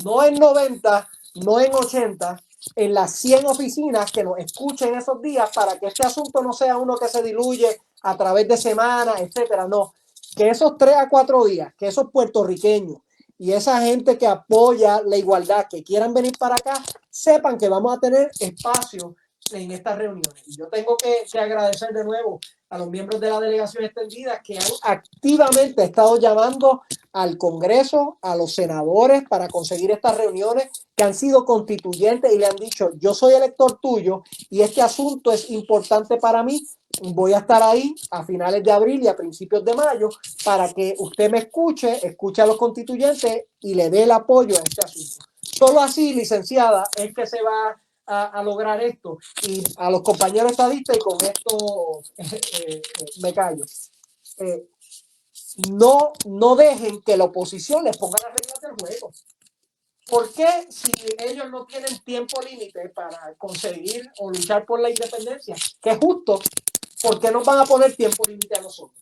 No en 90, no en 80, en las 100 oficinas que nos escuchen esos días para que este asunto no sea uno que se diluye a través de semanas, etcétera. No, que esos 3 a 4 días, que esos puertorriqueños y esa gente que apoya la igualdad, que quieran venir para acá, sepan que vamos a tener espacio en estas reuniones. Y yo tengo que agradecer de nuevo a los miembros de la delegación extendida que han activamente estado llamando al Congreso, a los senadores para conseguir estas reuniones, que han sido constituyentes y le han dicho, yo soy elector tuyo y este asunto es importante para mí, voy a estar ahí a finales de abril y a principios de mayo para que usted me escuche a los constituyentes y le dé el apoyo a este asunto. Solo así, licenciada, es que se va a lograr esto. Y a los compañeros estadistas, y con esto me callo, no dejen que la oposición les ponga las reglas del juego. ¿Por qué si ellos no tienen tiempo límite para conseguir o luchar por la independencia, que es justo, por qué nos van a poner tiempo límite a nosotros?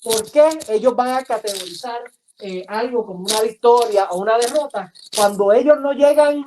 ¿Por qué ellos van a categorizar algo como una victoria o una derrota cuando ellos no llegan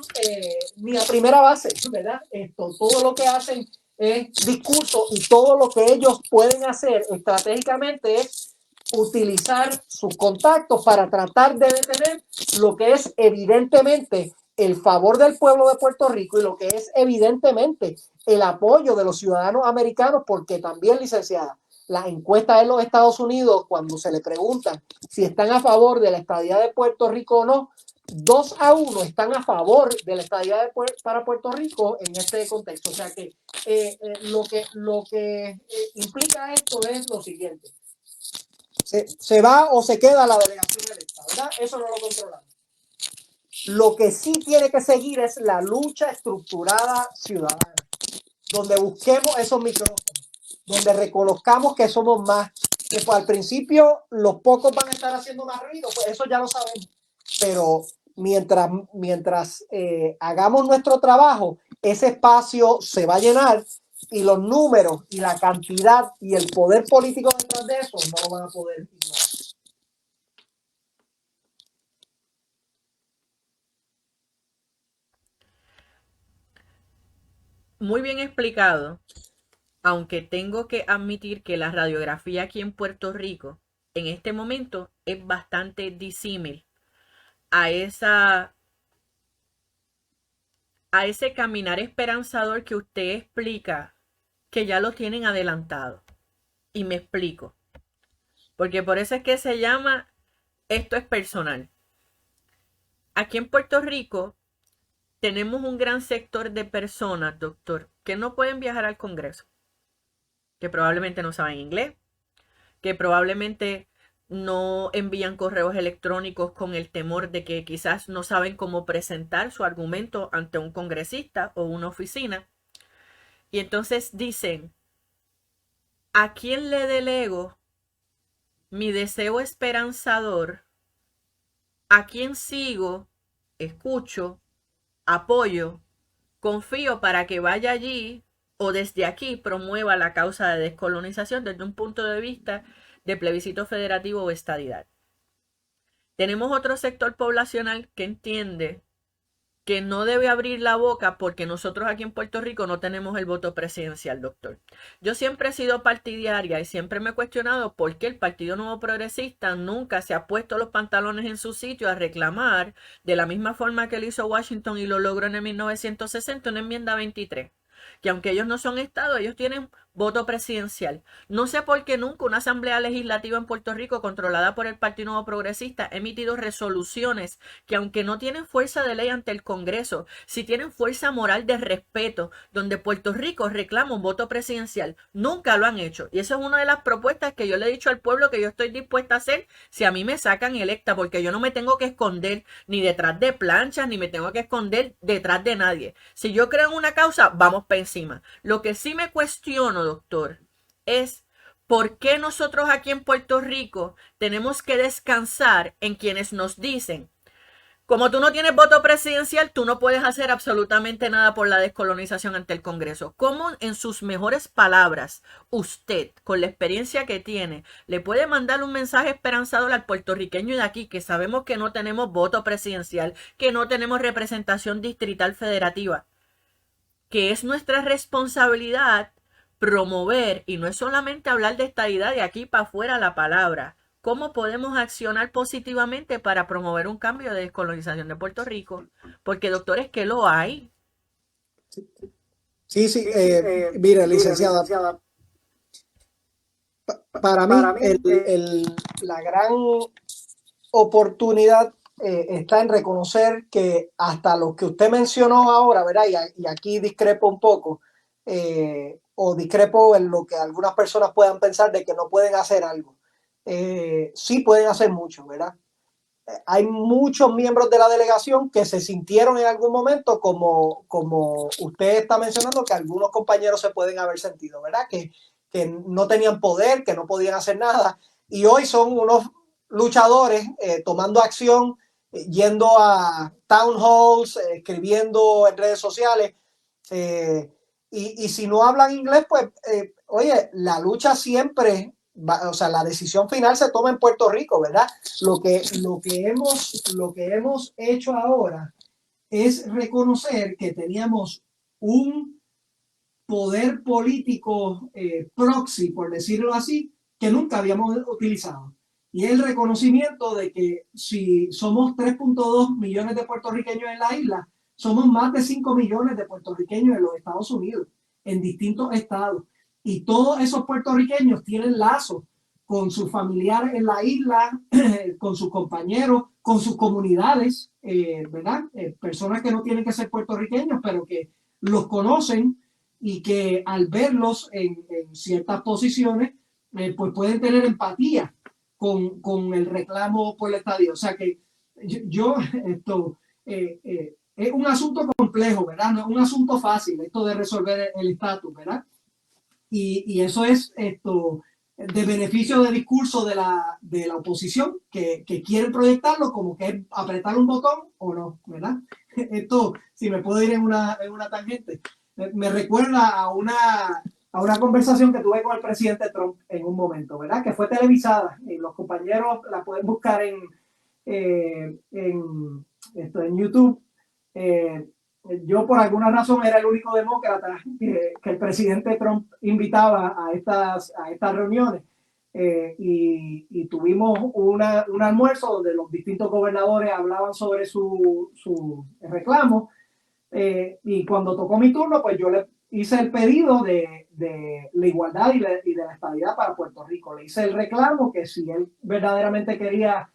ni a primera base, ¿verdad? Todo lo que hacen es discurso y todo lo que ellos pueden hacer estratégicamente es utilizar sus contactos para tratar de detener lo que es evidentemente el favor del pueblo de Puerto Rico y lo que es evidentemente el apoyo de los ciudadanos americanos, porque también, licenciada, las encuestas en los Estados Unidos, cuando se le preguntan si están a favor de la estadía de Puerto Rico o no, 2-1 están a favor de la estadía para Puerto Rico en este contexto. O sea que lo que implica esto es lo siguiente. Se va o se queda la delegación electa, ¿verdad? Eso no lo controlamos. Lo que sí tiene que seguir es la lucha estructurada ciudadana, donde busquemos esos micrófonos, donde reconozcamos que somos más, que pues al principio los pocos van a estar haciendo más ruido, pues eso ya lo sabemos, pero mientras hagamos nuestro trabajo, ese espacio se va a llenar y los números y la cantidad y el poder político detrás de eso no lo van a poder ignorar. muy bien explicado, aunque tengo que admitir que la radiografía aquí en Puerto Rico en este momento es bastante disímil a ese caminar esperanzador que usted explica que ya lo tienen adelantado. Y me explico. Porque por eso es que se llama Esto es personal. Aquí en Puerto Rico tenemos un gran sector de personas, doctor, que no pueden viajar al Congreso, que probablemente no saben inglés, que probablemente no envían correos electrónicos con el temor de que quizás no saben cómo presentar su argumento ante un congresista o una oficina. Y entonces dicen, ¿a quién le delego mi deseo esperanzador? ¿A quién sigo, escucho, apoyo, confío para que vaya allí o desde aquí promueva la causa de descolonización desde un punto de vista de plebiscito federativo o estadidad? Tenemos otro sector poblacional que entiende que no debe abrir la boca porque nosotros aquí en Puerto Rico no tenemos el voto presidencial, doctor. Yo siempre he sido partidaria y siempre me he cuestionado por qué el Partido Nuevo Progresista nunca se ha puesto los pantalones en su sitio a reclamar, de la misma forma que lo hizo Washington y lo logró en el 1960, una enmienda 23. Que aunque ellos no son Estado, ellos tienen voto presidencial. No sé por qué nunca una asamblea legislativa en Puerto Rico controlada por el Partido Nuevo Progresista ha emitido resoluciones que aunque no tienen fuerza de ley ante el Congreso, sí tienen fuerza moral de respeto, donde Puerto Rico reclama un voto presidencial. Nunca lo han hecho. Y eso es una de las propuestas que yo le he dicho al pueblo que yo estoy dispuesta a hacer si a mí me sacan electa, porque yo no me tengo que esconder ni detrás de planchas, ni me tengo que esconder detrás de nadie. Si yo creo en una causa, vamos para encima. Lo que sí me cuestiono, doctor, es por qué nosotros aquí en Puerto Rico tenemos que descansar en quienes nos dicen, como tú no tienes voto presidencial, tú no puedes hacer absolutamente nada por la descolonización ante el Congreso. ¿Cómo en sus mejores palabras usted, con la experiencia que tiene, le puede mandar un mensaje esperanzador al puertorriqueño de aquí, que sabemos que no tenemos voto presidencial, que no tenemos representación distrital federativa, que es nuestra responsabilidad promover, y no es solamente hablar de estadidad de aquí para afuera la palabra, cómo podemos accionar positivamente para promover un cambio de descolonización de Puerto Rico? Porque, doctores, que lo hay. Sí, sí, mira, licenciada, para mí la gran oportunidad está en reconocer que hasta lo que usted mencionó ahora, ¿verdad? Y aquí discrepo un poco, o discrepo en lo que algunas personas puedan pensar de que no pueden hacer algo. Sí pueden hacer mucho, ¿verdad? Hay muchos miembros de la delegación que se sintieron en algún momento como usted está mencionando, que algunos compañeros se pueden haber sentido, ¿verdad? Que no tenían poder, que no podían hacer nada, y hoy son unos luchadores tomando acción, yendo a town halls, escribiendo en redes sociales, y si no hablan inglés, pues, oye, la lucha siempre, o sea, la decisión final se toma en Puerto Rico, ¿verdad? Lo que hemos hecho ahora es reconocer que teníamos un poder político proxy, por decirlo así, que nunca habíamos utilizado. Y es el reconocimiento de que si somos 3.2 millones de puertorriqueños en la isla, somos más de 5 millones de puertorriqueños en los Estados Unidos, en distintos estados. Y todos esos puertorriqueños tienen lazos con sus familiares en la isla, con sus compañeros, con sus comunidades, ¿verdad? Personas que no tienen que ser puertorriqueños, pero que los conocen y que al verlos en ciertas posiciones, pues pueden tener empatía con el reclamo por la estadía. O sea que es un asunto complejo, ¿verdad? No es un asunto fácil esto de resolver el estatus, ¿verdad? Y eso es de beneficio de discurso de la oposición que quieren proyectarlo como que es apretar un botón o no, ¿verdad? Esto, si me puedo ir en una tangente, me recuerda a una conversación que tuve con el presidente Trump en un momento, ¿verdad? Que fue televisada y los compañeros la pueden buscar en YouTube. yo por alguna razón era el único demócrata que el presidente Trump invitaba a estas reuniones. Y tuvimos un almuerzo donde los distintos gobernadores hablaban sobre su reclamo. Y cuando tocó mi turno, pues yo le hice el pedido de la igualdad y de la estabilidad para Puerto Rico. Le hice el reclamo que si él verdaderamente quería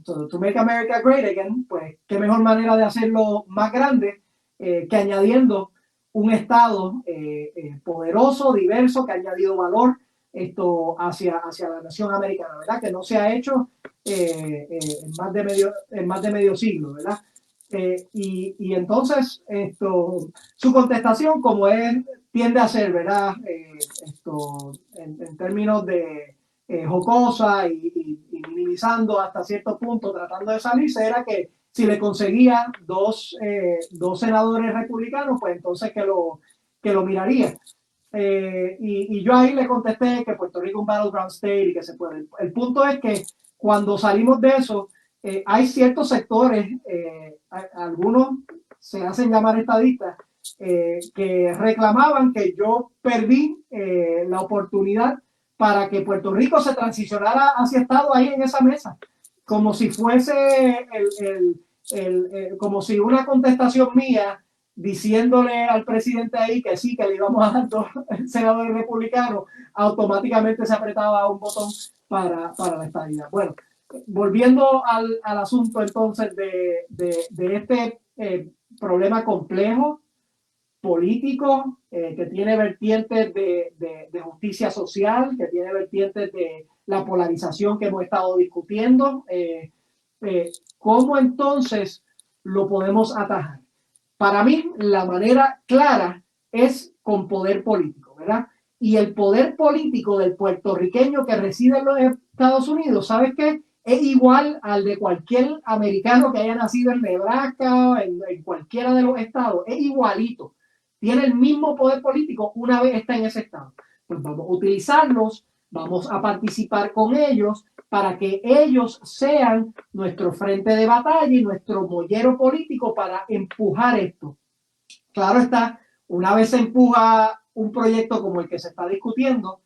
to make America great again, pues qué mejor manera de hacerlo más grande que añadiendo un estado poderoso, diverso, que ha añadido valor hacia la nación americana, ¿verdad? Que no se ha hecho en más de medio siglo, ¿verdad? Y entonces su contestación, como él tiende a ser, ¿verdad? En términos de jocosa y minimizando hasta cierto punto, tratando de salirse, era que si le conseguía dos senadores republicanos, pues entonces que lo miraría. Y yo ahí le contesté que Puerto Rico es un battleground state y que se puede. El punto es que cuando salimos de eso, hay ciertos sectores, algunos se hacen llamar estadistas, que reclamaban que yo perdí la oportunidad para que Puerto Rico se transicionara hacia Estado ahí en esa mesa, como si fuese como si una contestación mía diciéndole al presidente ahí que sí, que le íbamos a dar dos senadores republicanos, automáticamente se apretaba un botón para la estadidad. Bueno, volviendo al asunto entonces de este problema complejo, político, que tiene vertientes de justicia social, que tiene vertientes de la polarización que hemos estado discutiendo. ¿Cómo entonces lo podemos atajar? Para mí, la manera clara es con poder político, ¿verdad? Y el poder político del puertorriqueño que reside en los Estados Unidos, ¿sabes qué? Es igual al de cualquier americano que haya nacido en Nebraska, en cualquiera de los estados. Es igualito. Tiene el mismo poder político una vez está en ese estado. Pues vamos a utilizarlos, vamos a participar con ellos para que ellos sean nuestro frente de batalla y nuestro mollero político para empujar esto. Claro está, una vez se empuja un proyecto como el que se está discutiendo,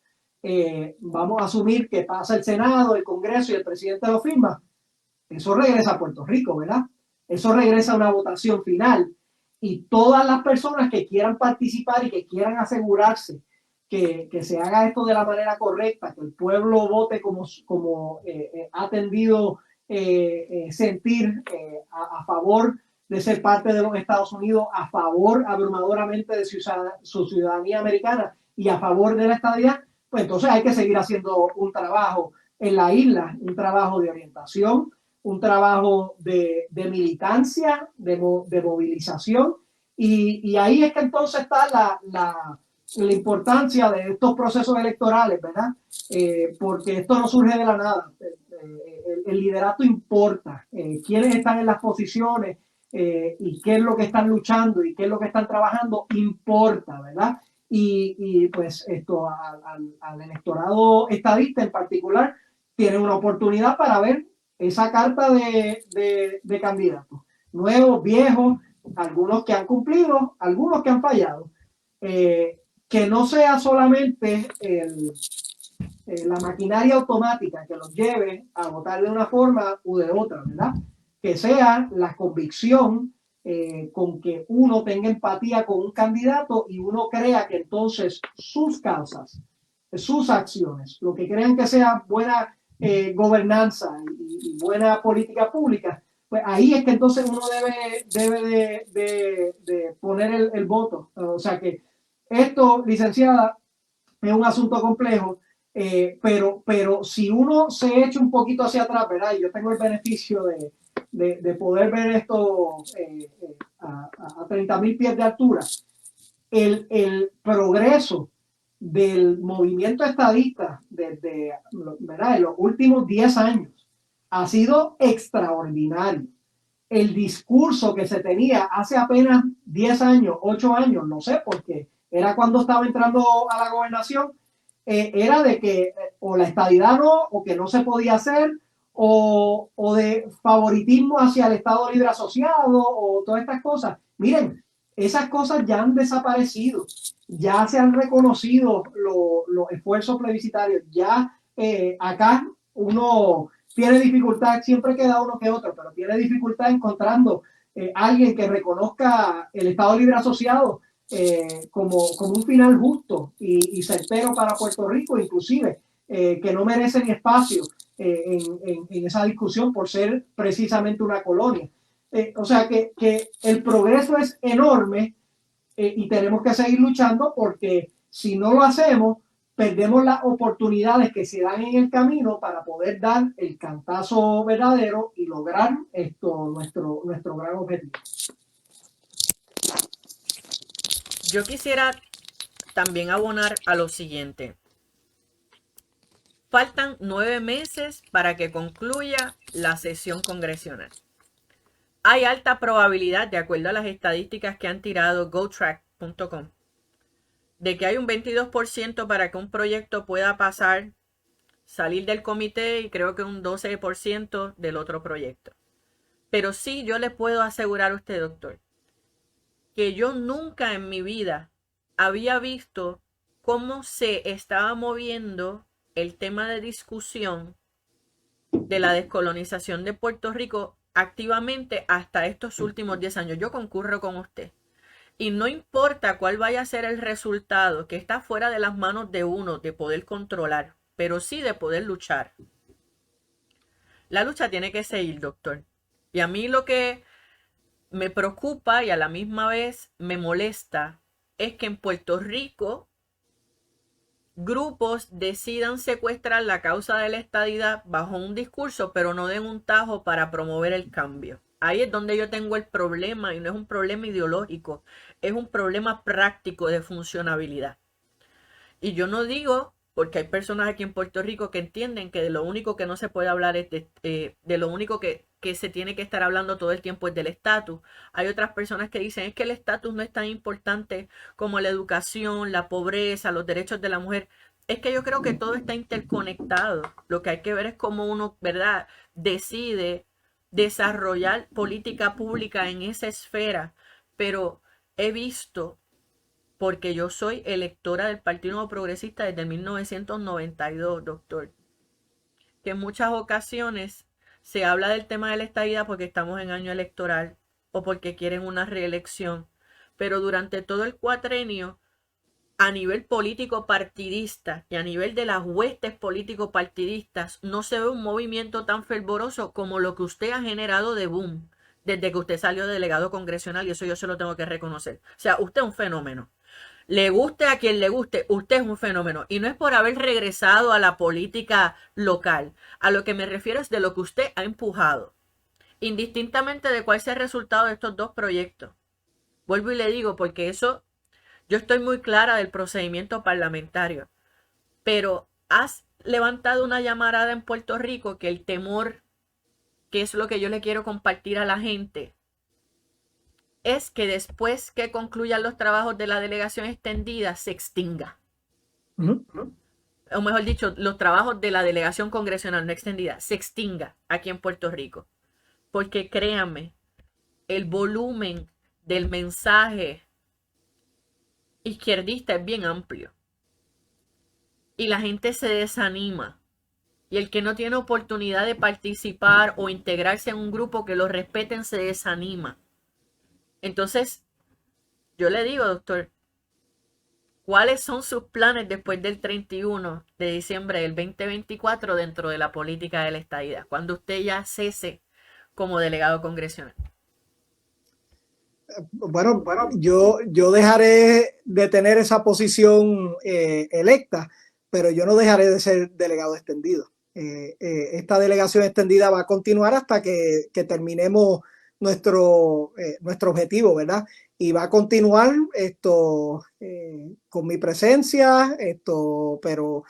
vamos a asumir que pasa el Senado, el Congreso y el presidente lo firma. Eso regresa a Puerto Rico, ¿verdad? Eso regresa a una votación final. Y todas las personas que quieran participar y que quieran asegurarse que se haga esto de la manera correcta, que el pueblo vote como ha tendido sentir a favor de ser parte de los Estados Unidos, a favor abrumadoramente de su ciudadanía americana y a favor de la estadidad, pues entonces hay que seguir haciendo un trabajo en la isla, un trabajo de orientación, un trabajo de militancia, de movilización, y ahí es que entonces está la importancia de estos procesos electorales, ¿verdad? Porque esto no surge de la nada. El liderato importa, quiénes están en las posiciones y qué es lo que están luchando y qué es lo que están trabajando, importa, ¿verdad? Y pues esto al electorado estadista en particular tiene una oportunidad para ver esa carta de candidatos, nuevos, viejos, algunos que han cumplido, algunos que han fallado. Que no sea solamente la maquinaria automática que los lleve a votar de una forma u de otra, ¿verdad? Que sea la convicción con que uno tenga empatía con un candidato y uno crea que entonces sus causas, sus acciones, lo que crean que sea buena gobernanza y buena política pública, pues ahí es que entonces uno debe de poner el voto. O sea que esto, licenciada, es un asunto complejo, pero si uno se echa un poquito hacia atrás, ¿verdad? Y yo tengo el beneficio de poder ver esto a 30.000 pies de altura, el progreso del movimiento estadista desde, ¿verdad?, en los últimos 10 años ha sido extraordinario. El discurso que se tenía hace apenas 10 años, 8 años, no sé por qué, era cuando estaba entrando a la gobernación, era de que o la estadidad no, o que no se podía hacer, o de favoritismo hacia el Estado Libre Asociado o todas estas cosas. Miren, esas cosas ya han desaparecido, ya se han reconocido los esfuerzos plebiscitarios, ya acá uno tiene dificultad, siempre queda uno que otro, pero tiene dificultad encontrando alguien que reconozca el Estado Libre Asociado como un final justo y certero para Puerto Rico, inclusive, que no merece ni espacio en esa discusión por ser precisamente una colonia. O sea que el progreso es enorme y tenemos que seguir luchando porque si no lo hacemos, perdemos las oportunidades que se dan en el camino para poder dar el cantazo verdadero y lograr nuestro gran objetivo. Yo quisiera también abonar a lo siguiente. Faltan 9 meses para que concluya la sesión congresional. Hay alta probabilidad, de acuerdo a las estadísticas que han tirado GoTrack.com, de que hay un 22% para que un proyecto pueda pasar, salir del comité, y creo que un 12% del otro proyecto. Pero sí, yo le puedo asegurar a usted, doctor, que yo nunca en mi vida había visto cómo se estaba moviendo el tema de discusión de la descolonización de Puerto Rico activamente hasta estos últimos 10 años. Yo concurro con usted. Y no importa cuál vaya a ser el resultado, que está fuera de las manos de uno de poder controlar, pero sí de poder luchar. La lucha tiene que seguir, doctor. Y a mí lo que me preocupa y a la misma vez me molesta es que en Puerto Rico grupos decidan secuestrar la causa de la estadidad bajo un discurso, pero no den un tajo para promover el cambio. Ahí es donde yo tengo el problema, y no es un problema ideológico, es un problema práctico de funcionabilidad. Y yo no digo, porque hay personas aquí en Puerto Rico que entienden que de lo único que no se puede hablar es de lo único que se tiene que estar hablando todo el tiempo es del estatus. Hay otras personas que dicen es que el estatus no es tan importante como la educación, la pobreza, los derechos de la mujer. Es que yo creo que todo está interconectado. Lo que hay que ver es cómo uno, ¿verdad?, decide desarrollar política pública en esa esfera. Pero he visto, porque yo soy electora del Partido Nuevo Progresista desde 1992, doctor, que en muchas ocasiones se habla del tema de la estadidad porque estamos en año electoral o porque quieren una reelección, pero durante todo el cuatrenio, a nivel político partidista y a nivel de las huestes político partidistas, no se ve un movimiento tan fervoroso como lo que usted ha generado de boom desde que usted salió de delegado congresional, y eso yo se lo tengo que reconocer. O sea, usted es un fenómeno. Le guste a quien le guste, usted es un fenómeno. Y no es por haber regresado a la política local. A lo que me refiero es de lo que usted ha empujado, indistintamente de cuál sea el resultado de estos dos proyectos. Vuelvo y le digo, porque eso, yo estoy muy clara del procedimiento parlamentario. Pero has levantado una llamarada en Puerto Rico que el temor, que es lo que yo le quiero compartir a la gente, es que después que concluyan los trabajos de la delegación extendida se extinga. O mejor dicho, los trabajos de la delegación congresional no extendida se extinga aquí en Puerto Rico. Porque créanme, el volumen del mensaje izquierdista es bien amplio. Y la gente se desanima. Y el que no tiene oportunidad de participar o integrarse en un grupo que lo respeten se desanima. Entonces, yo le digo, doctor, ¿cuáles son sus planes después del 31 de diciembre del 2024 dentro de la política de la estadidad, cuando usted ya cese como delegado congresional? Bueno, yo dejaré de tener esa posición electa, pero yo no dejaré de ser delegado extendido. Esta delegación extendida va a continuar hasta que terminemos nuestro objetivo, ¿verdad? Y va a continuar con mi presencia, pero,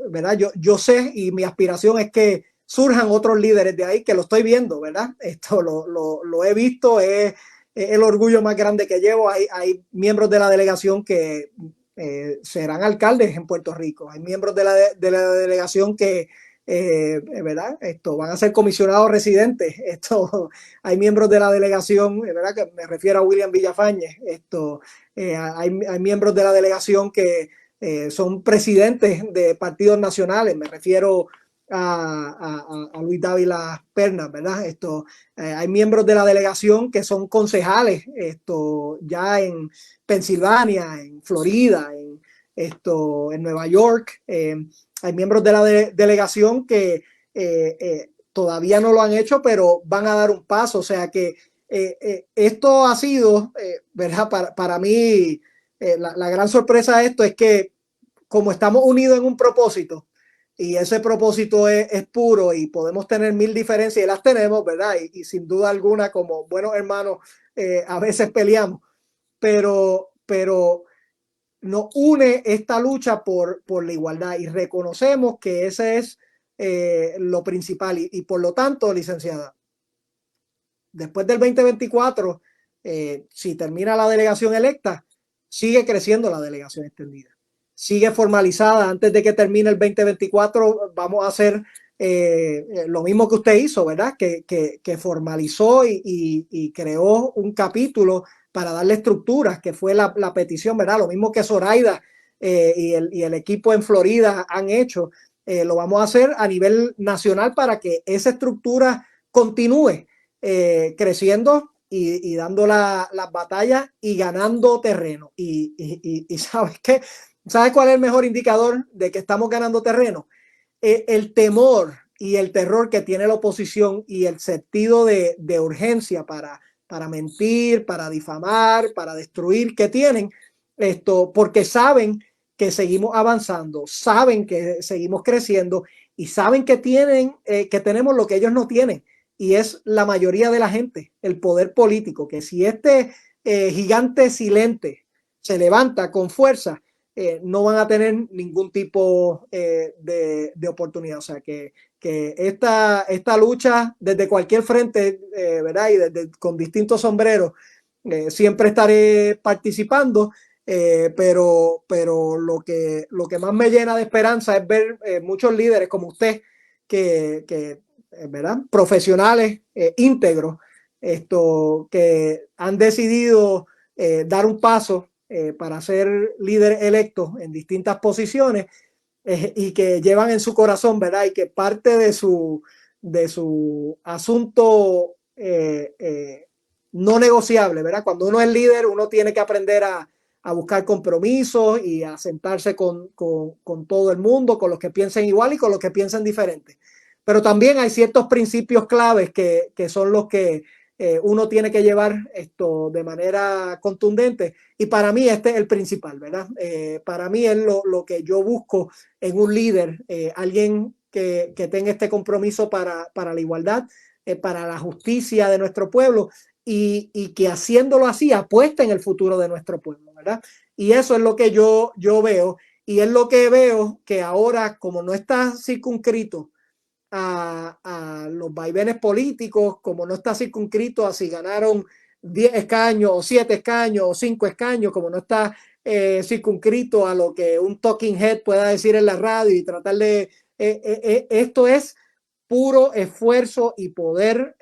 ¿verdad? Yo sé, y mi aspiración es que surjan otros líderes de ahí, que lo estoy viendo, ¿verdad? Lo he visto, es el orgullo más grande que llevo. Hay miembros de la delegación que serán alcaldes en Puerto Rico. Hay miembros de la delegación que ¿verdad? Van a ser comisionados residentes. Hay miembros de la delegación, ¿verdad? Que me refiero a William Villafañez. Hay miembros de la delegación que son presidentes de partidos nacionales. Me refiero a Luis Dávila Pernas, ¿verdad? Hay miembros de la delegación que son concejales, ya en Pensilvania, en Florida, en Nueva York. Hay miembros de la delegación que todavía no lo han hecho, pero van a dar un paso. O sea que esto ha sido, ¿verdad? Para mí, la gran sorpresa de esto es que como estamos unidos en un propósito, y ese propósito es puro y podemos tener mil diferencias y las tenemos, ¿verdad? Y sin duda alguna, como buenos hermanos, a veces peleamos, pero nos une esta lucha por la igualdad y reconocemos que ese es lo principal y por lo tanto, licenciada, después del 2024, si termina la delegación electa, sigue creciendo la delegación extendida. Sigue formalizada. Antes de que termine el 2024, vamos a hacer lo mismo que usted hizo, ¿verdad? Que formalizó y creó un capítulo para darle estructuras, que fue la petición, ¿verdad? Lo mismo que Zoraida y el equipo en Florida han hecho. Lo vamos a hacer a nivel nacional para que esa estructura continúe creciendo y dando las batallas y ganando terreno. Y ¿sabes qué? ¿Sabes cuál es el mejor indicador de que estamos ganando terreno? El temor y el terror que tiene la oposición y el sentido de urgencia para mentir, para difamar, para destruir que tienen, porque saben que seguimos avanzando, saben que seguimos creciendo y saben que que tenemos lo que ellos no tienen, y es la mayoría de la gente, el poder político, que si este gigante silente se levanta con fuerza, no van a tener ningún tipo de oportunidad. O sea que esta lucha desde cualquier frente, ¿verdad? Y con distintos sombreros, siempre estaré participando, pero lo que más me llena de esperanza es ver muchos líderes como usted que ¿verdad? Profesionales íntegros, que han decidido dar un paso para ser líderes electos en distintas posiciones, y que llevan en su corazón, ¿verdad? Y que parte de su asunto no negociable, ¿verdad? Cuando uno es líder, uno tiene que aprender a buscar compromisos y a sentarse con todo el mundo, con los que piensen igual y con los que piensen diferente. Pero también hay ciertos principios claves que son los que uno tiene que llevar de manera contundente, y para mí este es el principal, ¿verdad? Para mí es lo que yo busco en un líder, alguien que tenga este compromiso para la igualdad, para la justicia de nuestro pueblo, y que haciéndolo así apuesta en el futuro de nuestro pueblo, ¿verdad? Y eso es lo que yo veo, y es lo que veo que ahora, como no está circunscrito a los vaivenes políticos, como no está circunscrito a si ganaron 10 escaños o 7 escaños o 5 escaños, como no está circunscrito a lo que un talking head pueda decir en la radio y tratar de... esto es puro esfuerzo y poder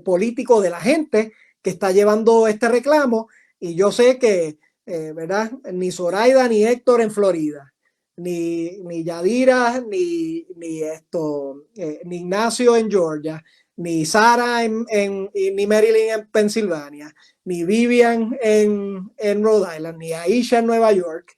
político de la gente que está llevando este reclamo, y yo sé que, ¿verdad? Ni Zoraida ni Héctor en Florida, ni Yadira, ni Ignacio en Georgia, ni Sara ni Marilyn en Pensilvania, ni Vivian en Rhode Island, ni Aisha en Nueva York,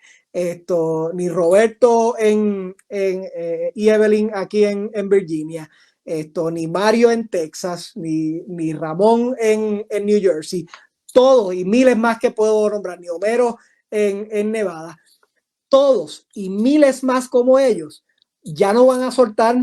ni Roberto y Evelyn aquí en Virginia, ni Mario en Texas, ni Ramón en New Jersey, todos y miles más que puedo nombrar, ni Homero en Nevada. Todos y miles más como ellos ya no van a soltar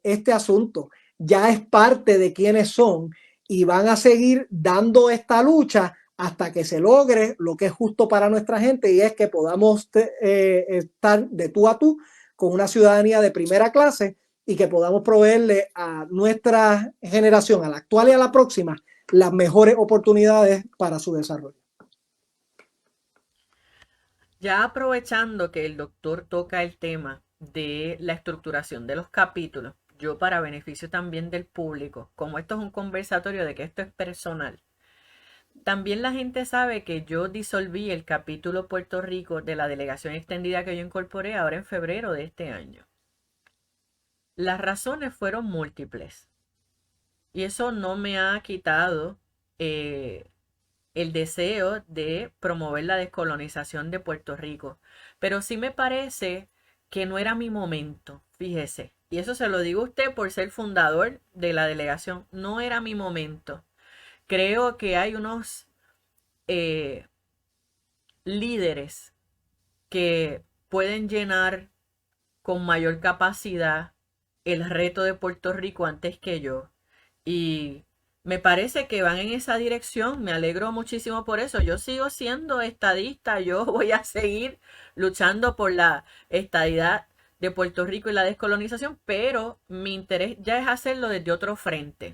este asunto. Ya es parte de quienes son, y van a seguir dando esta lucha hasta que se logre lo que es justo para nuestra gente, y es que podamos estar de tú a tú con una ciudadanía de primera clase, y que podamos proveerle a nuestra generación, a la actual y a la próxima, las mejores oportunidades para su desarrollo. Ya aprovechando que el doctor toca el tema de la estructuración de los capítulos, yo para beneficio también del público, como esto es un conversatorio de que esto es personal, también la gente sabe que yo disolví el capítulo Puerto Rico de la delegación extendida que yo incorporé ahora en febrero de este año. Las razones fueron múltiples y eso no me ha quitado el deseo de promover la descolonización de Puerto Rico. Pero sí me parece que no era mi momento, fíjese. Y eso se lo digo a usted por ser fundador de la delegación. No era mi momento. Creo que hay unos líderes que pueden llenar con mayor capacidad el reto de Puerto Rico antes que yo. Y me parece que van en esa dirección. Me alegro muchísimo por eso. Yo sigo siendo estadista. Yo voy a seguir luchando por la estadidad de Puerto Rico y la descolonización, pero mi interés ya es hacerlo desde otro frente.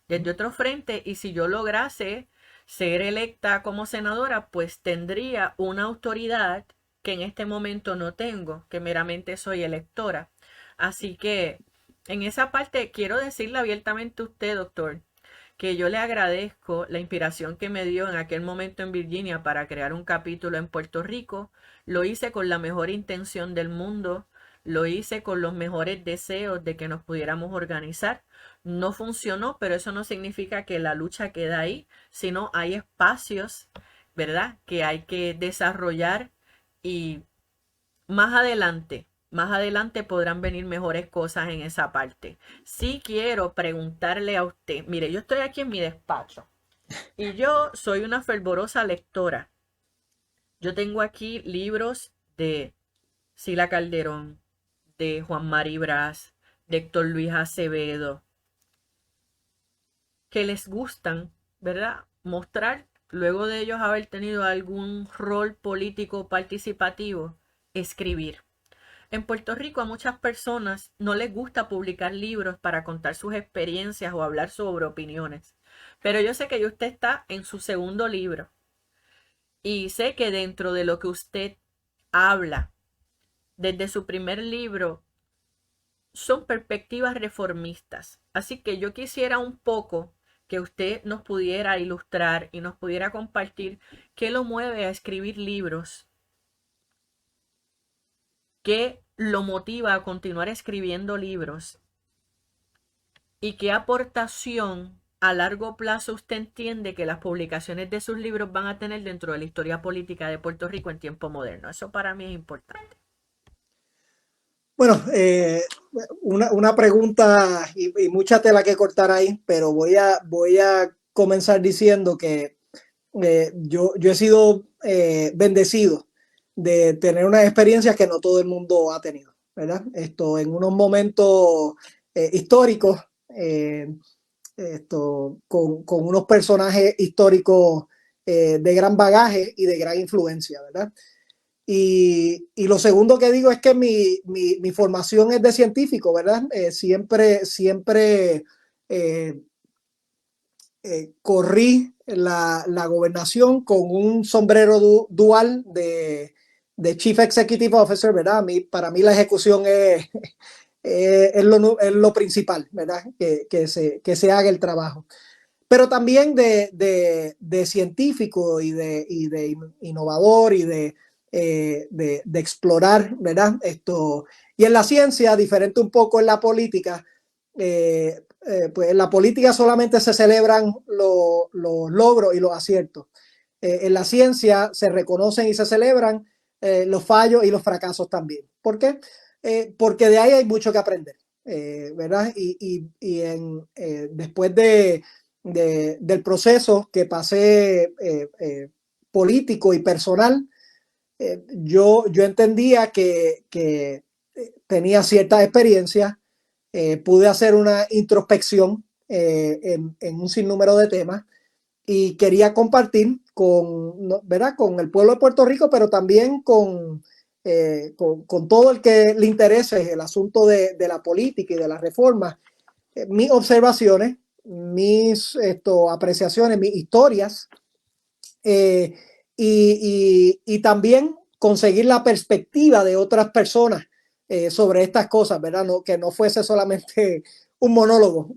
Desde otro frente, y si yo lograse ser electa como senadora, pues tendría una autoridad que en este momento no tengo, que meramente soy electora. Así que en esa parte quiero decirle abiertamente a usted, doctor, que yo le agradezco la inspiración que me dio en aquel momento en Virginia para crear un capítulo en Puerto Rico. Lo hice con la mejor intención del mundo, lo hice con los mejores deseos de que nos pudiéramos organizar. No funcionó, pero eso no significa que la lucha queda ahí, sino hay espacios, ¿verdad?, que hay que desarrollar y más adelante podrán venir mejores cosas en esa parte. Sí quiero preguntarle a usted, mire, yo estoy aquí en mi despacho y yo soy una fervorosa lectora. Yo tengo aquí libros de Sila Calderón, de Juan Mari Brás, de Héctor Luis Acevedo, que les gustan, ¿verdad?, mostrar, luego de ellos haber tenido algún rol político participativo, escribir. En Puerto Rico a muchas personas no les gusta publicar libros para contar sus experiencias o hablar sobre opiniones. Pero yo sé que ya usted está en su segundo libro y sé que dentro de lo que usted habla desde su primer libro son perspectivas reformistas. Así que yo quisiera un poco que usted nos pudiera ilustrar y nos pudiera compartir qué lo mueve a escribir libros, qué lo motiva a continuar escribiendo libros y qué aportación a largo plazo usted entiende que las publicaciones de sus libros van a tener dentro de la historia política de Puerto Rico en tiempo moderno. Eso para mí es importante. Bueno, una pregunta y mucha tela que cortar ahí, pero voy a comenzar diciendo que yo he sido bendecido de tener unas experiencias que no todo el mundo ha tenido, ¿verdad? Esto en unos momentos históricos, con unos personajes históricos de gran bagaje y de gran influencia, ¿verdad? Y lo segundo que digo es que mi formación es de científico, ¿verdad? Siempre corrí la gobernación con un sombrero dual de Chief Executive Officer, ¿verdad? Para mí la ejecución es lo principal, ¿verdad? Que se haga el trabajo. Pero también de científico y de innovador y de explorar, ¿verdad? Y en la ciencia, diferente un poco en la política, pues en la política solamente se celebran los logros y los aciertos. En la ciencia se reconocen y se celebran los fallos y los fracasos también. ¿Por qué? Porque de ahí hay mucho que aprender, ¿verdad? Después del proceso que pasé político y personal, yo entendía que tenía cierta experiencia, pude hacer una introspección en un sinnúmero de temas y quería compartir ¿verdad?, con el pueblo de Puerto Rico, pero también con todo el que le interese el asunto de la política y de las reformas, mis observaciones, mis apreciaciones, mis historias, y también conseguir la perspectiva de otras personas sobre estas cosas, ¿verdad? No, que no fuese solamente un monólogo,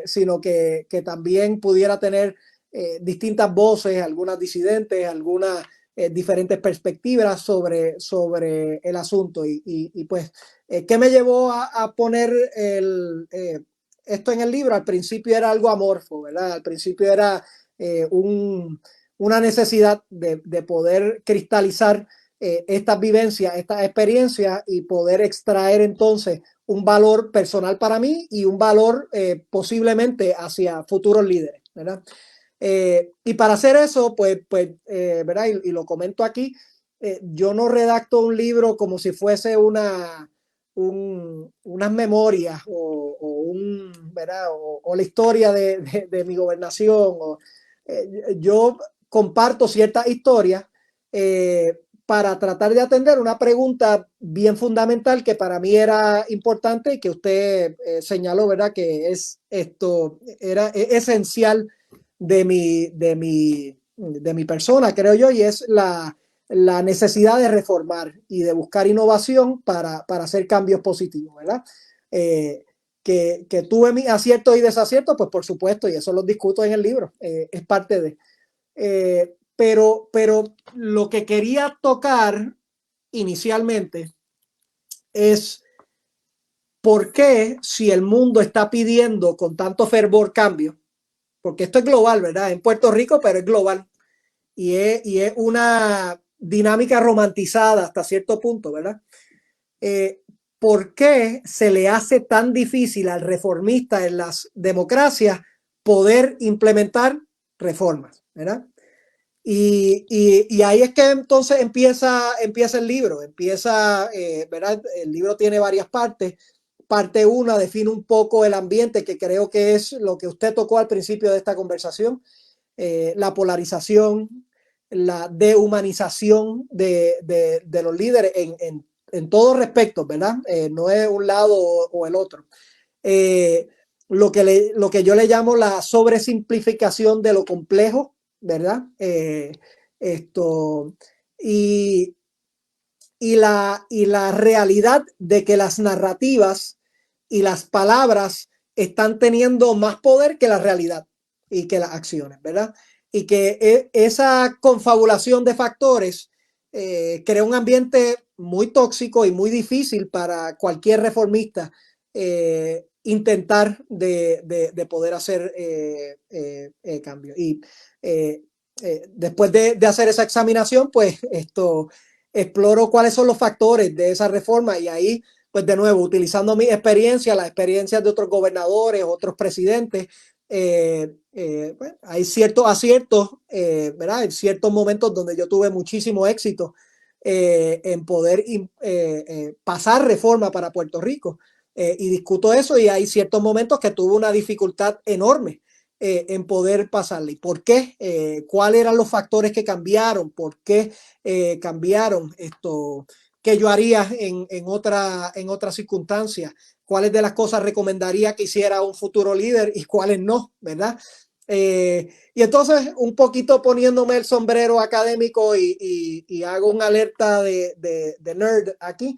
sino que también pudiera tener distintas voces, algunas disidentes, algunas diferentes perspectivas sobre el asunto. Y pues, ¿qué me llevó a poner esto en el libro? Al principio era algo amorfo, ¿verdad? Al principio era una necesidad de poder cristalizar estas vivencias, estas experiencias y poder extraer entonces un valor personal para mí y un valor posiblemente hacia futuros líderes, ¿verdad? Y para hacer eso, ¿verdad? Y lo comento aquí, yo no redacto un libro como si fuese unas memorias ¿verdad? O la historia de mi gobernación. Yo comparto ciertas historias para tratar de atender una pregunta bien fundamental que para mí era importante y que usted señaló, ¿verdad? Que era esencial de mi persona, creo yo, y es la necesidad de reformar y de buscar innovación para hacer cambios positivos, ¿verdad? Que tuve mis aciertos y desaciertos, pues por supuesto, y eso lo discuto en el libro, es parte de. Pero lo que quería tocar inicialmente es por qué, si el mundo está pidiendo con tanto fervor cambio, porque esto es global, ¿verdad? En Puerto Rico, pero es global. Y es una dinámica romantizada hasta cierto punto, ¿verdad? ¿Por qué se le hace tan difícil al reformista en las democracias poder implementar reformas, ¿verdad? Y ahí es que entonces empieza el libro, ¿verdad? El libro tiene varias partes. Parte 1 define un poco el ambiente, que creo que es lo que usted tocó al principio de esta conversación, la polarización, la dehumanización de los líderes en todos respectos, ¿verdad? No es un lado o el otro. Lo que yo le llamo la sobresimplificación de lo complejo, ¿verdad? Y, la realidad de que las narrativas y las palabras están teniendo más poder que la realidad y que las acciones, ¿verdad? Y que esa confabulación de factores crea un ambiente muy tóxico y muy difícil para cualquier reformista intentar de poder hacer cambio. Y después de hacer esa examinación, pues exploro cuáles son los factores de esa reforma y ahí, pues de nuevo, utilizando mi experiencia, las experiencias de otros gobernadores, otros presidentes, pues, hay ciertos aciertos, ¿verdad? En ciertos momentos donde yo tuve muchísimo éxito en poder pasar reforma para Puerto Rico. Y discuto eso y hay ciertos momentos que tuve una dificultad enorme en poder pasarle. ¿Y por qué? ¿Cuáles eran los factores que cambiaron? ¿Por qué cambiaron esto? ¿Qué yo haría en otra circunstancia? ¿Cuáles de las cosas recomendaría que hiciera un futuro líder y cuáles no? ¿Verdad? Y entonces, un poquito poniéndome el sombrero académico y hago una alerta de nerd aquí,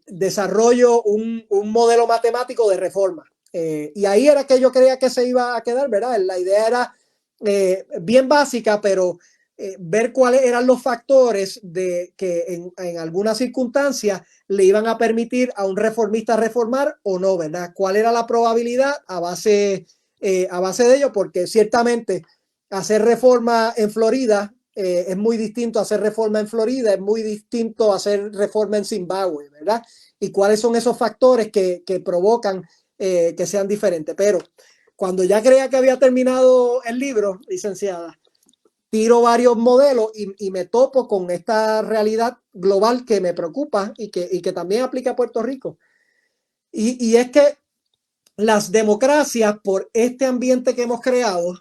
desarrollo un modelo matemático de reforma. Y ahí era que yo creía que se iba a quedar, ¿verdad? La idea era bien básica, pero ver cuáles eran los factores que en algunas circunstancias le iban a permitir a un reformista reformar o no, ¿verdad? ¿Cuál era la probabilidad a base de ello? Porque ciertamente hacer reforma en Florida es muy distinto a hacer reforma en Florida, es muy distinto a hacer reforma en Zimbabue, ¿verdad? Y cuáles son esos factores que provocan que sean diferentes. Pero cuando ya creía que había terminado el libro, licenciada, tiro varios modelos y me topo con esta realidad global que me preocupa y que también aplica a Puerto Rico. Y es que las democracias, por este ambiente que hemos creado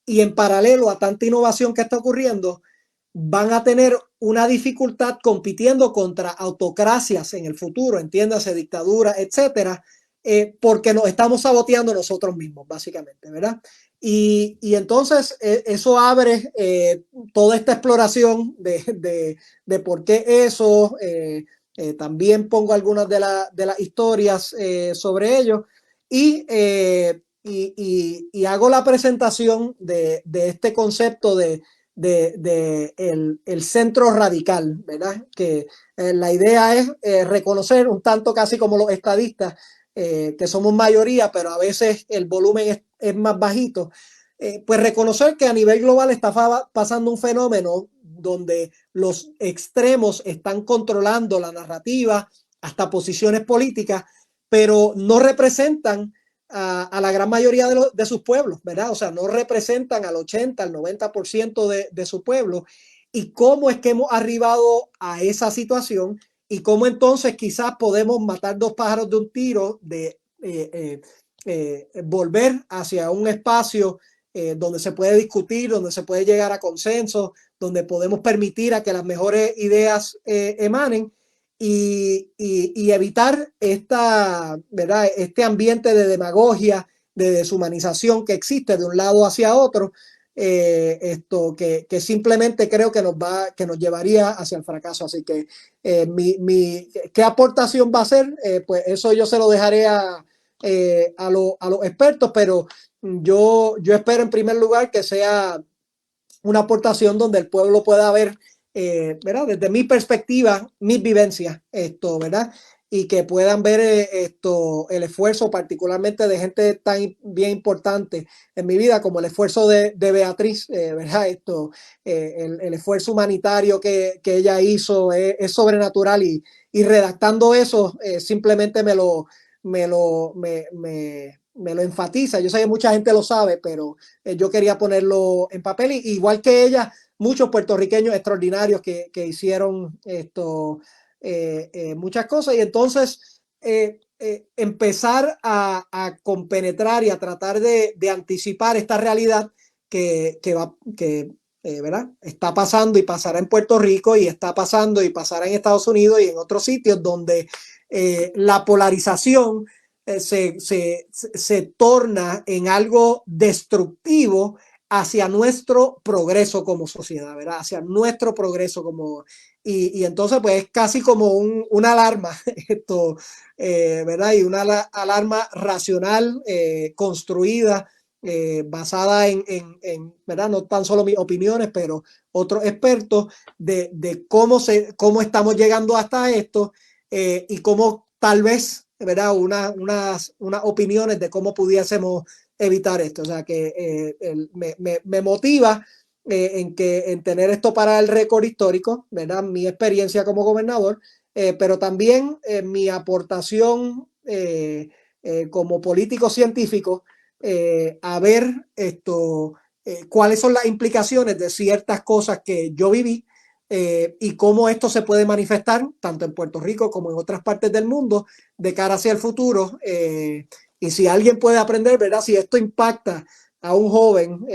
y en paralelo a tanta innovación que está ocurriendo, van a tener una dificultad compitiendo contra autocracias en el futuro, entiéndase, dictadura, etcétera, porque nos estamos saboteando nosotros mismos, básicamente, ¿verdad? Y entonces eso abre toda esta exploración de por qué eso. También pongo algunas de las historias sobre ello y hago la presentación de este concepto de el centro radical, ¿verdad? Que la idea es reconocer un tanto casi como los estadistas, que somos mayoría, pero a veces el volumen es más bajito, pues reconocer que a nivel global está pasando un fenómeno donde los extremos están controlando la narrativa, hasta posiciones políticas, pero no representan a la gran mayoría de sus pueblos, ¿verdad? O sea, no representan al 80, al 90% de su pueblo. ¿Y cómo es que hemos arribado a esa situación? Y cómo entonces quizás podemos matar dos pájaros de un tiro, de volver hacia un espacio donde se puede discutir, donde se puede llegar a consensos, donde podemos permitir a que las mejores ideas emanen y evitar ¿verdad? Este ambiente de demagogia, de deshumanización que existe de un lado hacia otro, esto que simplemente creo que nos llevaría hacia el fracaso. Así que ¿qué aportación va a ser? Pues eso yo se lo dejaré a los expertos, pero yo espero en primer lugar que sea una aportación donde el pueblo pueda ver, ¿verdad? Desde mi perspectiva, mis vivencias, ¿verdad? Y que puedan ver el esfuerzo particularmente de gente tan bien importante en mi vida como el esfuerzo de Beatriz, ¿verdad? El esfuerzo humanitario que ella hizo es sobrenatural y redactando eso simplemente me lo enfatiza. Yo sé que mucha gente lo sabe, pero yo quería ponerlo en papel. Igual que ella, muchos puertorriqueños extraordinarios que hicieron muchas cosas. Y entonces empezar a compenetrar y a tratar de anticipar esta realidad que ¿verdad? Está pasando y pasará en Puerto Rico y está pasando y pasará en Estados Unidos y en otros sitios donde la polarización se torna en algo destructivo hacia nuestro progreso como sociedad, ¿verdad? Hacia nuestro progreso y entonces pues es casi como una alarma, ¿verdad? Y una alarma racional, construida, basada ¿verdad? No tan solo mis opiniones, pero otros expertos de cómo estamos llegando hasta esto y cómo tal vez, ¿verdad? Unas opiniones de cómo pudiésemos evitar esto. O sea que me motiva en tener esto para el récord histórico, ¿verdad? Mi experiencia como gobernador, pero también mi aportación como político científico a ver cuáles son las implicaciones de ciertas cosas que yo viví y cómo esto se puede manifestar tanto en Puerto Rico como en otras partes del mundo de cara hacia el futuro. Y si alguien puede aprender, ¿verdad? Si esto impacta a un joven,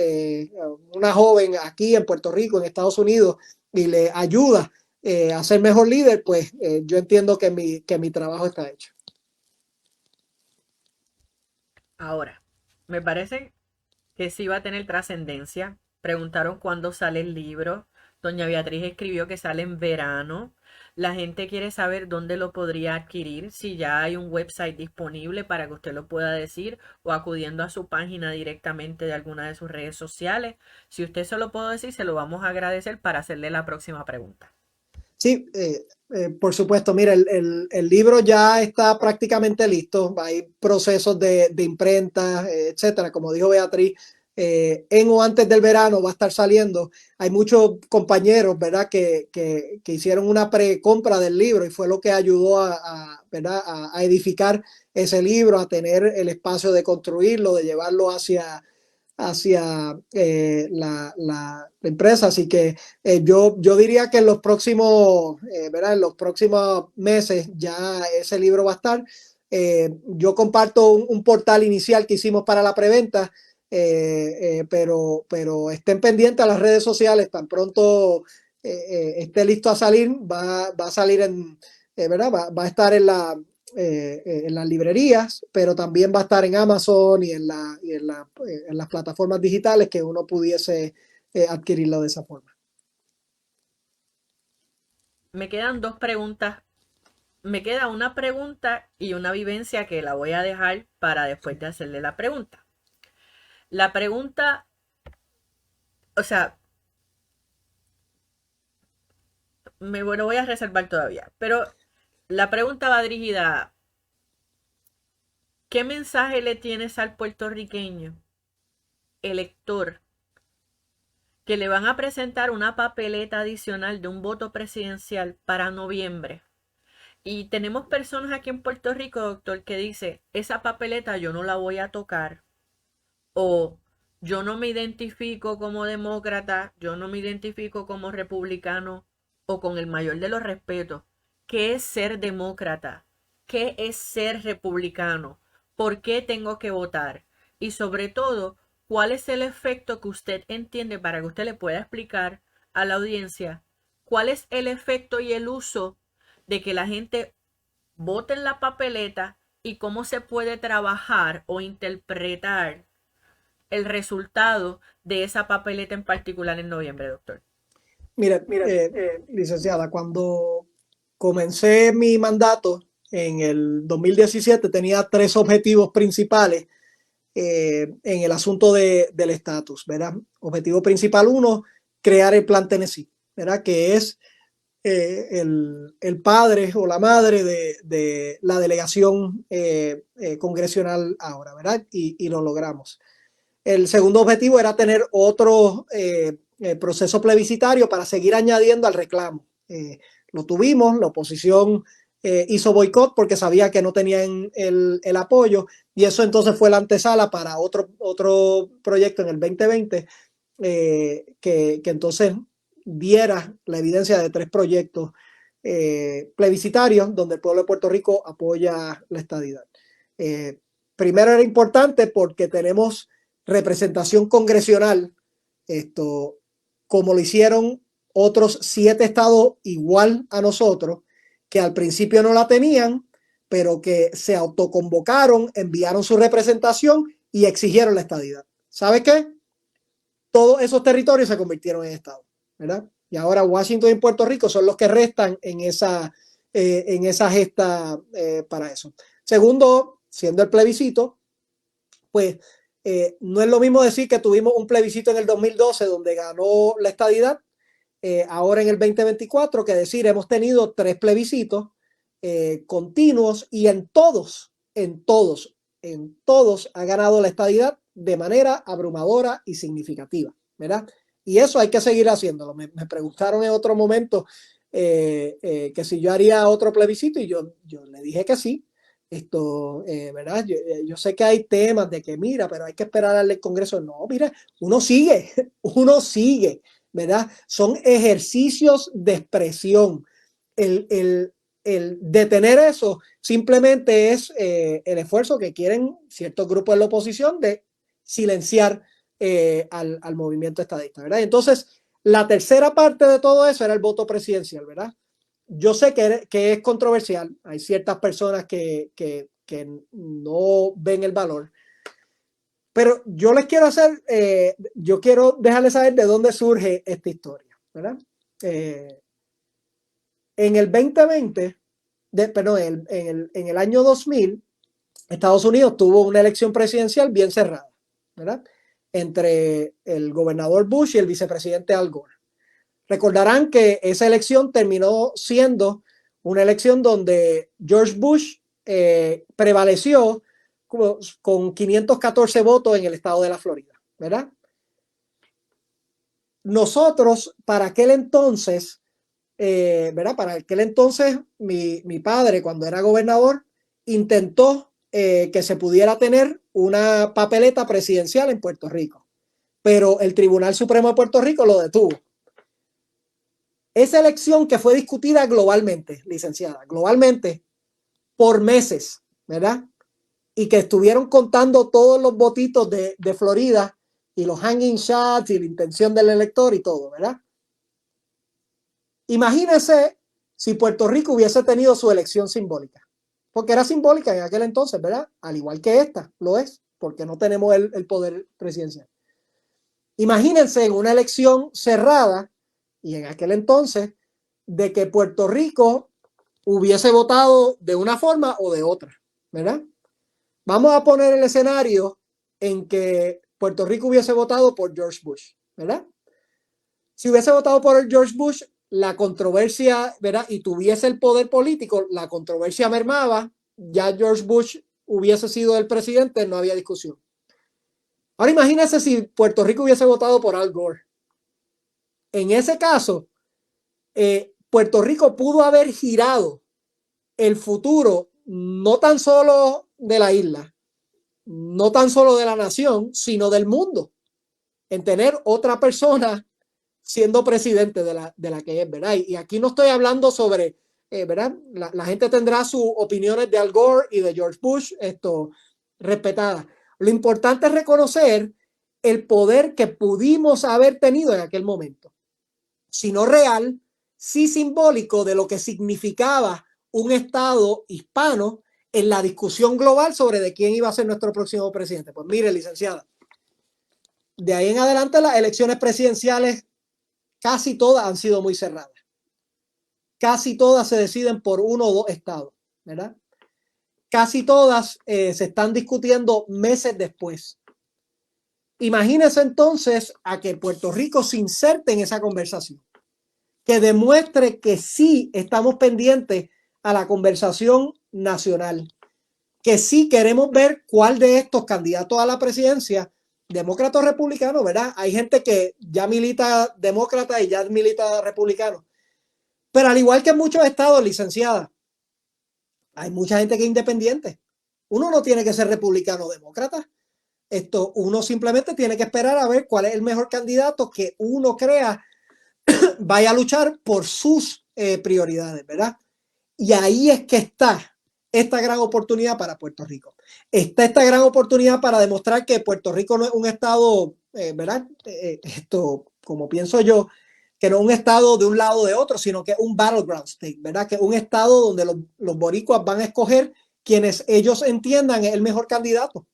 una joven aquí en Puerto Rico, en Estados Unidos, y le ayuda a ser mejor líder, pues yo entiendo que mi trabajo está hecho. Ahora, me parece que sí va a tener trascendencia. Preguntaron cuándo sale el libro. Doña Beatriz escribió que sale en verano. La gente quiere saber dónde lo podría adquirir, si ya hay un website disponible para que usted lo pueda decir o acudiendo a su página directamente de alguna de sus redes sociales. Si usted se lo puede decir, se lo vamos a agradecer para hacerle la próxima pregunta. Sí, por supuesto. Mira, el libro ya está prácticamente listo. Hay procesos de imprenta, etcétera. Como dijo Beatriz, en o antes del verano va a estar saliendo. Hay muchos compañeros, ¿verdad?, que hicieron una precompra del libro y fue lo que ayudó ¿verdad?, a edificar ese libro, a tener el espacio de construirlo, de llevarlo hacia la empresa. Así que yo diría que en los próximos, ¿verdad? En los próximos meses ya ese libro va a estar. Yo comparto un portal inicial que hicimos para la preventa, pero estén pendientes a las redes sociales. Tan pronto esté listo a salir, va a salir ¿verdad? Va a estar en las librerías, pero también va a estar en Amazon y en las plataformas digitales que uno pudiese adquirirlo de esa forma. Me quedan dos preguntas. Me queda una pregunta y una vivencia que la voy a dejar para después de hacerle la pregunta. La pregunta, o sea, me lo voy a reservar todavía, pero la pregunta va dirigida a ¿qué mensaje le tienes al puertorriqueño elector que le van a presentar una papeleta adicional de un voto presidencial para noviembre? Y tenemos personas aquí en Puerto Rico, doctor, que dice, esa papeleta yo no la voy a tocar, o yo no me identifico como demócrata, yo no me identifico como republicano, o con el mayor de los respetos, ¿qué es ser demócrata? ¿Qué es ser republicano? ¿Por qué tengo que votar? Y sobre todo, ¿cuál es el efecto que usted entiende para que usted le pueda explicar a la audiencia? ¿Cuál es el efecto y el uso de que la gente vote en la papeleta y cómo se puede trabajar o interpretar el resultado de esa papeleta en particular en noviembre, doctor? Mire, licenciada, cuando comencé mi mandato en el 2017 tenía tres objetivos principales en el asunto del estatus, ¿verdad? Objetivo principal uno, crear el Plan Tennessee, ¿verdad? Que es el padre o la madre de la delegación congresional ahora, ¿verdad? Y lo logramos. El segundo objetivo era tener otro proceso plebiscitario para seguir añadiendo al reclamo. Lo tuvimos, la oposición hizo boicot porque sabía que no tenían el apoyo, y eso entonces fue la antesala para otro proyecto en el 2020 que entonces diera la evidencia de tres proyectos plebiscitarios donde el pueblo de Puerto Rico apoya la estadidad. Primero era importante porque tenemos representación congresional, como lo hicieron otros 7 estados igual a nosotros, que al principio no la tenían, pero que se autoconvocaron, enviaron su representación y exigieron la estadidad. ¿Sabes qué? Todos esos territorios se convirtieron en estados, ¿verdad? Y ahora Washington y Puerto Rico son los que restan en esa gesta para eso. Segundo, siendo el plebiscito, pues no es lo mismo decir que tuvimos un plebiscito en el 2012 donde ganó la estadidad, ahora en el 2024, que decir hemos tenido 3 plebiscitos continuos y en todos ha ganado la estadidad de manera abrumadora y significativa, ¿verdad? Y eso hay que seguir haciéndolo. Me preguntaron en otro momento que si yo haría otro plebiscito y yo le dije que sí. ¿Verdad? Yo sé que hay temas de que mira, pero hay que esperar al Congreso. No, mira, uno sigue, ¿verdad? Son ejercicios de expresión. El detener eso simplemente es el esfuerzo que quieren ciertos grupos de la oposición de silenciar al movimiento estadista, ¿verdad? Entonces, la tercera parte de todo eso era el voto presidencial, ¿verdad? Yo sé que es controversial, hay ciertas personas que no ven el valor, pero yo les quiero yo quiero dejarles saber de dónde surge esta historia, ¿verdad? En el 2020, perdón, en el año 2000, Estados Unidos tuvo una elección presidencial bien cerrada, ¿verdad? Entre el gobernador Bush y el vicepresidente Al Gore. Recordarán que esa elección terminó siendo una elección donde George Bush prevaleció con 514 votos en el estado de la Florida, ¿verdad? Nosotros, para aquel entonces, ¿verdad? Para aquel entonces, mi padre, cuando era gobernador, intentó que se pudiera tener una papeleta presidencial en Puerto Rico, pero el Tribunal Supremo de Puerto Rico lo detuvo. Esa elección que fue discutida globalmente, licenciada, globalmente por meses, ¿verdad? Y que estuvieron contando todos los votitos de Florida y los hanging shots y la intención del elector y todo, ¿verdad? Imagínense si Puerto Rico hubiese tenido su elección simbólica. porque era simbólica en aquel entonces, ¿verdad? Al igual que esta, lo es, porque no tenemos el poder presidencial. Imagínense en una elección cerrada, y en aquel entonces, de que Puerto Rico hubiese votado de una forma o de otra, ¿verdad? Vamos a poner el escenario en que Puerto Rico hubiese votado por George Bush, ¿verdad? Si hubiese votado por George Bush, la controversia, ¿verdad? Y tuviese el poder político, la controversia mermaba, ya George Bush hubiese sido el presidente, no había discusión. Ahora imagínense si Puerto Rico hubiese votado por Al Gore. En ese caso, Puerto Rico pudo haber girado el futuro no tan solo de la isla, no tan solo de la nación, sino del mundo, en tener otra persona siendo presidente de la que es, ¿verdad? Y aquí no estoy hablando sobre, ¿verdad? La gente tendrá sus opiniones de Al Gore y de George Bush, esto, respetadas. Lo importante es reconocer el poder que pudimos haber tenido en aquel momento, si no real, sí simbólico de lo que significaba un Estado hispano en la discusión global sobre de quién iba a ser nuestro próximo presidente. Pues mire, licenciada, de ahí en adelante las elecciones presidenciales casi todas han sido muy cerradas. Casi todas se deciden por uno o dos estados, ¿verdad? Casi todas se están discutiendo meses después. Imagínense entonces a que Puerto Rico se inserte en esa conversación, que demuestre que sí estamos pendientes a la conversación nacional, que sí queremos ver cuál de estos candidatos a la presidencia, demócrata o republicano, ¿verdad? Hay gente que ya milita demócrata y ya milita republicano. Pero al igual que en muchos estados, licenciada, hay mucha gente que es independiente. Uno no tiene que ser republicano o demócrata. Uno simplemente tiene que esperar a ver cuál es el mejor candidato que uno crea vaya a luchar por sus prioridades, ¿verdad? Y ahí es que está esta gran oportunidad para Puerto Rico. Está esta gran oportunidad para demostrar que Puerto Rico no es un estado, ¿verdad? Como pienso yo, que no es un estado de un lado o de otro, sino que es un battleground state, ¿verdad? Que es un estado donde los boricuas van a escoger quienes ellos entiendan es el mejor candidato.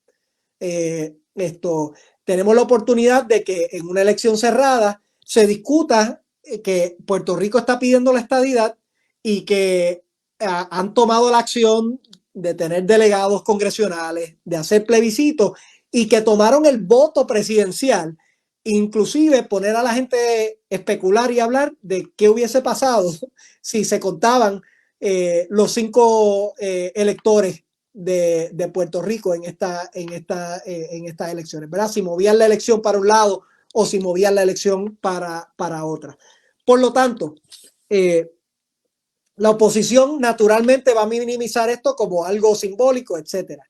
Tenemos la oportunidad de que en una elección cerrada se discuta que Puerto Rico está pidiendo la estadidad y que han tomado la acción de tener delegados congresionales, de hacer plebiscitos y que tomaron el voto presidencial, inclusive poner a la gente especular y hablar de qué hubiese pasado si se contaban los 5 electores de Puerto Rico en estas elecciones, ¿verdad? Si movían la elección para un lado o si movían la elección para otra. Por lo tanto, la oposición naturalmente va a minimizar esto como algo simbólico, etcétera.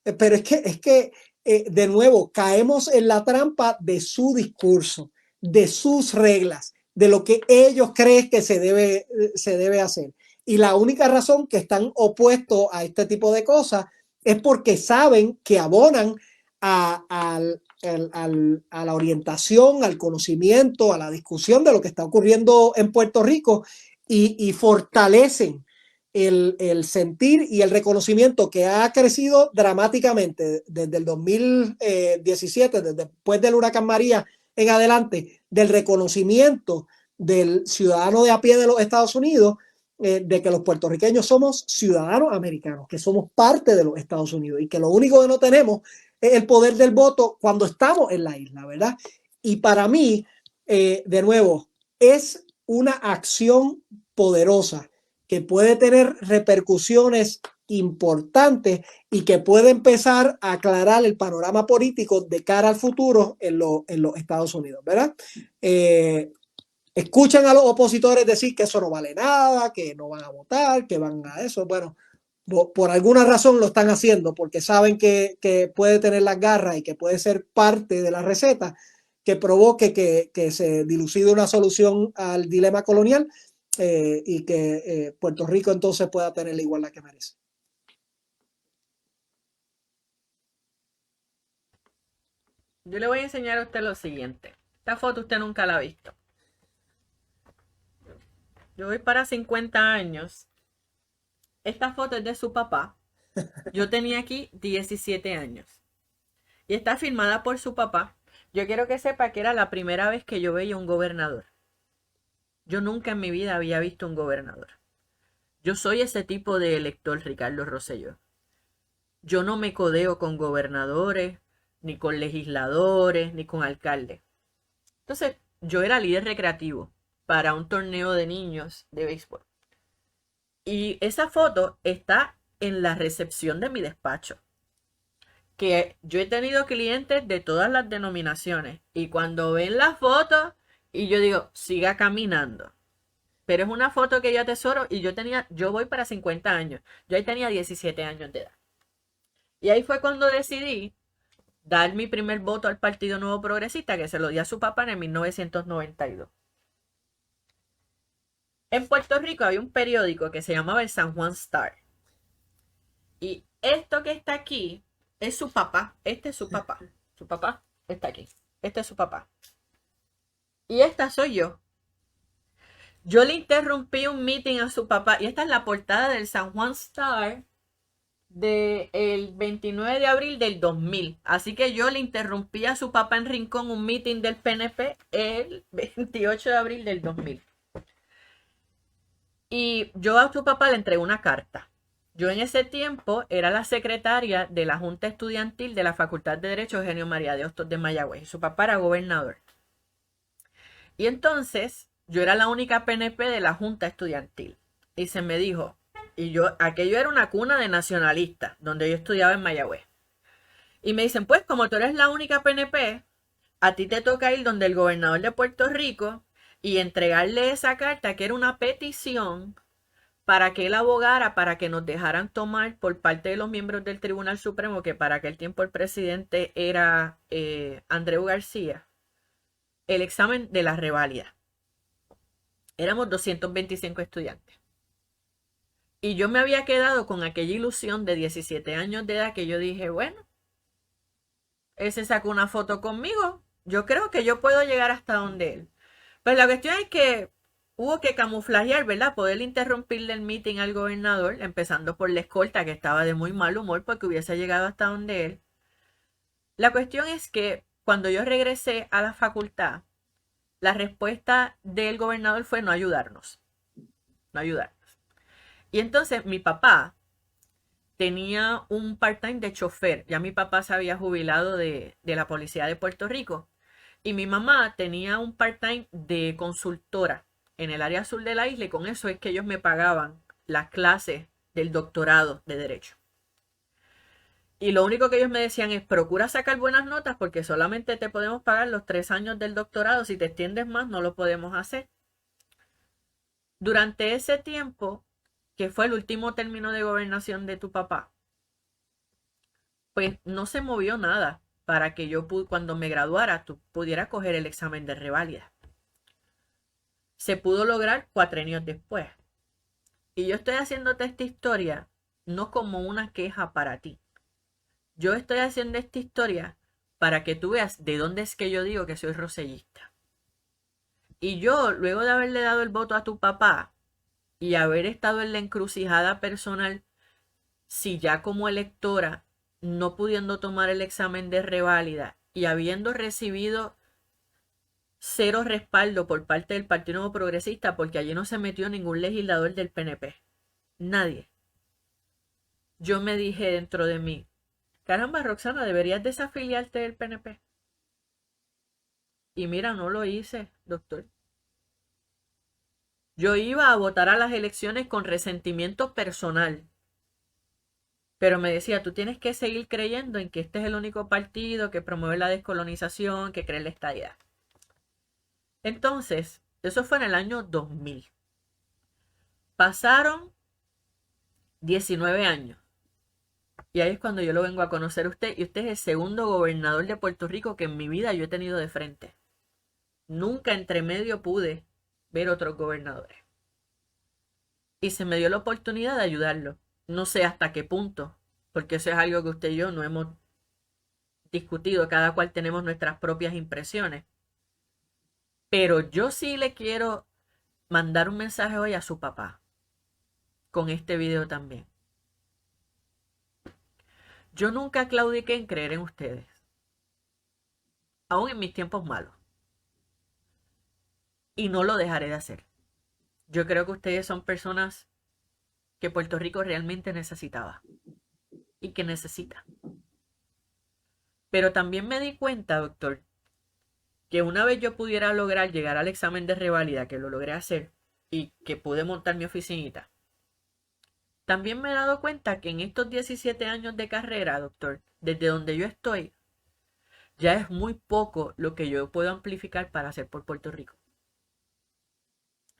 Pero es que de nuevo, caemos en la trampa de su discurso, de sus reglas, de lo que ellos creen que se debe hacer. Y la única razón que están opuestos a este tipo de cosas es porque saben que abonan a la orientación, al conocimiento, a la discusión de lo que está ocurriendo en Puerto Rico y fortalecen el sentir y el reconocimiento que ha crecido dramáticamente desde el 2017, desde después del huracán María en adelante, del reconocimiento del ciudadano de a pie de los Estados Unidos, de que los puertorriqueños somos ciudadanos americanos, que somos parte de los Estados Unidos y que lo único que no tenemos es el poder del voto cuando estamos en la isla, ¿verdad? Y para mí, de nuevo, es una acción poderosa que puede tener repercusiones importantes y que puede empezar a aclarar el panorama político de cara al futuro en los Estados Unidos, ¿verdad? Escuchan a los opositores decir que eso no vale nada, que no van a votar, que van a eso. Bueno, por alguna razón lo están haciendo porque saben que puede tener las garras y que puede ser parte de la receta que provoque que se dilucide una solución al dilema colonial y que Puerto Rico entonces pueda tener la igualdad que merece. Yo le voy a enseñar a usted lo siguiente. Esta foto usted nunca la ha visto. Yo voy para 50 años Esta foto es de su papá. Yo tenía aquí 17 años. Y está filmada por su papá. Yo quiero que sepa que era la primera vez que yo veía un gobernador. Yo nunca en mi vida había visto un gobernador. Yo soy ese tipo de elector, Ricardo Rosselló. Yo no me codeo con gobernadores, ni con legisladores, ni con alcaldes. Entonces, yo era líder recreativo para un torneo de niños de béisbol. Y esa foto está en la recepción de mi despacho. Que yo he tenido clientes de todas las denominaciones. Y cuando ven la foto, y yo digo, siga caminando. Pero es una foto que yo atesoro y yo voy para 50 años. Yo ahí tenía 17 años de edad. Y ahí fue cuando decidí dar mi primer voto al Partido Nuevo Progresista, que se lo di a su papá en 1992. En Puerto Rico había un periódico que se llamaba el San Juan Star. Y esto que está aquí es su papá. Este es su papá. Su papá está aquí. Este es su papá. Y esta soy yo. Yo le interrumpí un meeting a su papá. Y esta es la portada del San Juan Star del 29 de abril del 2000. Así que yo le interrumpí a su papá en Rincón un meeting del PNP el 28 de abril del 2000. Y yo a su papá le entregué una carta. Yo en ese tiempo era la secretaria de la Junta Estudiantil de la Facultad de Derecho Eugenio María de Hostos de Mayagüez. Y su papá era gobernador. Y entonces yo era la única PNP de la Junta Estudiantil. Y se me dijo, aquello era una cuna de nacionalistas, donde yo estudiaba en Mayagüez. Y me dicen, pues como tú eres la única PNP, a ti te toca ir donde el gobernador de Puerto Rico y entregarle esa carta, que era una petición para que él abogara, para que nos dejaran tomar por parte de los miembros del Tribunal Supremo, que para aquel tiempo el presidente era Andreu García, el examen de la reválida. Éramos 225 estudiantes. Y yo me había quedado con aquella ilusión de 17 años de edad que yo dije, bueno, él se sacó una foto conmigo, yo creo que yo puedo llegar hasta donde él. Pues la cuestión es que hubo que camuflajear, ¿verdad? Poder interrumpirle el meeting al gobernador, empezando por la escolta que estaba de muy mal humor porque hubiese llegado hasta donde él. La cuestión es que cuando yo regresé a la facultad, la respuesta del gobernador fue no ayudarnos. No ayudarnos. Y entonces mi papá tenía un part-time de chofer. Ya mi papá se había jubilado de la policía de Puerto Rico. Y mi mamá tenía un part-time de consultora en el área sur de la isla. Y con eso es que ellos me pagaban las clases del doctorado de Derecho. Y lo único que ellos me decían es, procura sacar buenas notas porque solamente te podemos pagar los 3 años del doctorado. Si te extiendes más, no lo podemos hacer. Durante ese tiempo, que fue el último término de gobernación de tu papá, pues no se movió nada para que yo cuando me graduara tú pudiera coger el examen de reválida. Se pudo lograr 4 años después. Y yo estoy haciéndote esta historia no como una queja para ti. Yo estoy haciendo esta historia para que tú veas de dónde es que yo digo que soy rosellista. Y yo, luego de haberle dado el voto a tu papá y haber estado en la encrucijada personal, si ya como electora, no pudiendo tomar el examen de reválida y habiendo recibido 0 respaldo por parte del Partido Nuevo Progresista, porque allí no se metió ningún legislador del PNP. Nadie. Yo me dije dentro de mí, caramba, Roxana, deberías desafiliarte del PNP. Y mira, no lo hice, doctor. Yo iba a votar a las elecciones con resentimiento personal. Pero me decía, tú tienes que seguir creyendo en que este es el único partido que promueve la descolonización, que cree en la estadidad. Entonces, eso fue en el año 2000. Pasaron 19 años. Y ahí es cuando yo lo vengo a conocer a usted. Y usted es el segundo gobernador de Puerto Rico que en mi vida yo he tenido de frente. Nunca entre medio pude ver otros gobernadores. Y se me dio la oportunidad de ayudarlo. No sé hasta qué punto, porque eso es algo que usted y yo no hemos discutido. Cada cual tenemos nuestras propias impresiones. Pero yo sí le quiero mandar un mensaje hoy a su papá. con este video también. Yo nunca claudiqué en creer en ustedes, aún en mis tiempos malos. Y no lo dejaré de hacer. Yo creo que ustedes son personas que Puerto Rico realmente necesitaba y que necesita. Pero también me di cuenta, doctor, que una vez yo pudiera lograr llegar al examen de reválida, que lo logré hacer y que pude montar mi oficinita, también me he dado cuenta que en estos 17 años de carrera, doctor, desde donde yo estoy, ya es muy poco lo que yo puedo amplificar para hacer por Puerto Rico.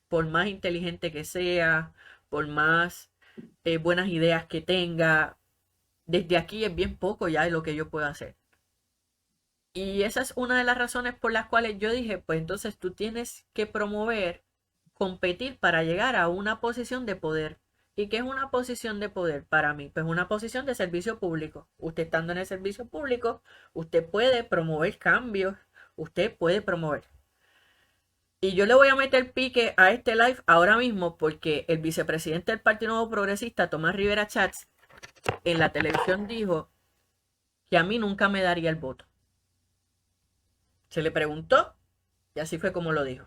Por más inteligente que sea, por más buenas ideas que tenga, desde aquí es bien poco ya de lo que yo puedo hacer. Y esa es una de las razones por las cuales yo dije, pues entonces tú tienes que promover, competir para llegar a una posición de poder. ¿Y qué es una posición de poder para mí? Pues una posición de servicio público. Usted estando en el servicio público, usted puede promover cambios, usted puede promover. Y yo le voy a meter pique a este live ahora mismo porque el vicepresidente del Partido Nuevo Progresista, Tomás Rivera Chats, en la televisión dijo que a mí nunca me daría el voto. Se le preguntó y así fue como lo dijo.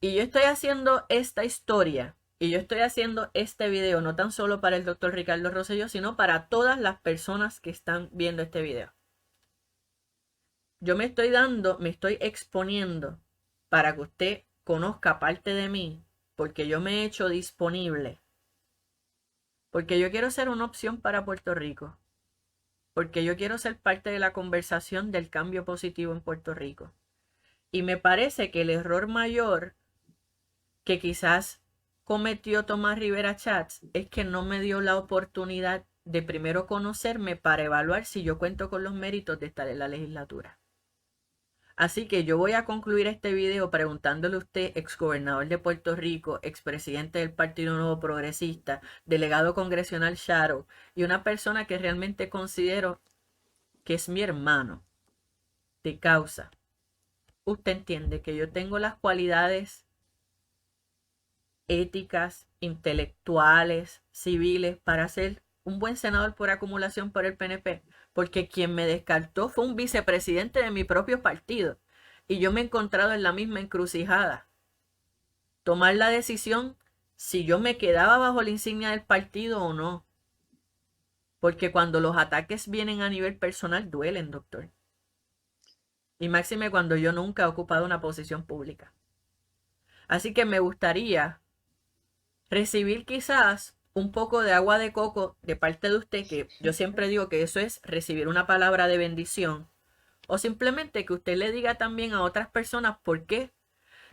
Y yo estoy haciendo esta historia y yo estoy haciendo este video no tan solo para el doctor Ricardo Rosselló, sino para todas las personas que están viendo este video. Yo me estoy exponiendo para que usted conozca parte de mí, porque yo me he hecho disponible, porque yo quiero ser una opción para Puerto Rico, porque yo quiero ser parte de la conversación del cambio positivo en Puerto Rico. Y me parece que el error mayor que quizás cometió Tomás Rivera Chats es que no me dio la oportunidad de primero conocerme para evaluar si yo cuento con los méritos de estar en la legislatura. Así que yo voy a concluir este video preguntándole a usted, exgobernador de Puerto Rico, expresidente del Partido Nuevo Progresista, delegado congresional Shadow, y una persona que realmente considero que es mi hermano de causa. Usted entiende que yo tengo las cualidades éticas, intelectuales, civiles para ser un buen senador por acumulación por el PNP, porque quien me descartó fue un vicepresidente de mi propio partido y yo me he encontrado en la misma encrucijada. Tomar la decisión si yo me quedaba bajo la insignia del partido o no, porque cuando los ataques vienen a nivel personal duelen, doctor, y máxime cuando yo nunca he ocupado una posición pública. Así que me gustaría recibir quizás un poco de agua de coco de parte de usted, que yo siempre digo que eso es recibir una palabra de bendición, o simplemente que usted le diga también a otras personas por qué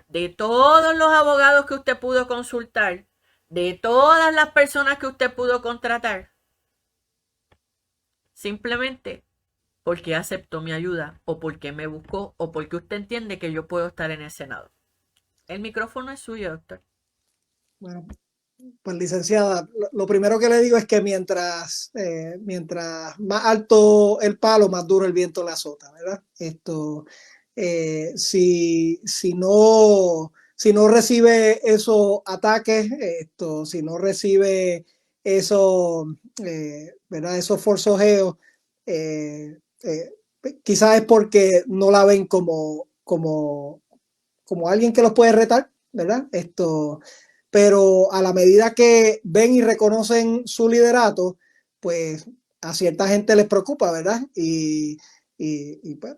de todos los abogados que usted pudo consultar, de todas las personas que usted pudo contratar, simplemente porque aceptó mi ayuda, o porque me buscó, o porque usted entiende que yo puedo estar en el Senado. El micrófono es suyo, doctor. Bueno, pues licenciada, lo primero que le digo es que mientras más alto el palo, más duro el viento la azota, ¿verdad? Si no recibe esos ataques, si no recibe esos, ¿verdad? Esos forcejeos, quizás es porque no la ven como alguien que los puede retar, ¿verdad? Pero a la medida que ven y reconocen su liderato, pues a cierta gente les preocupa, ¿verdad? Y pues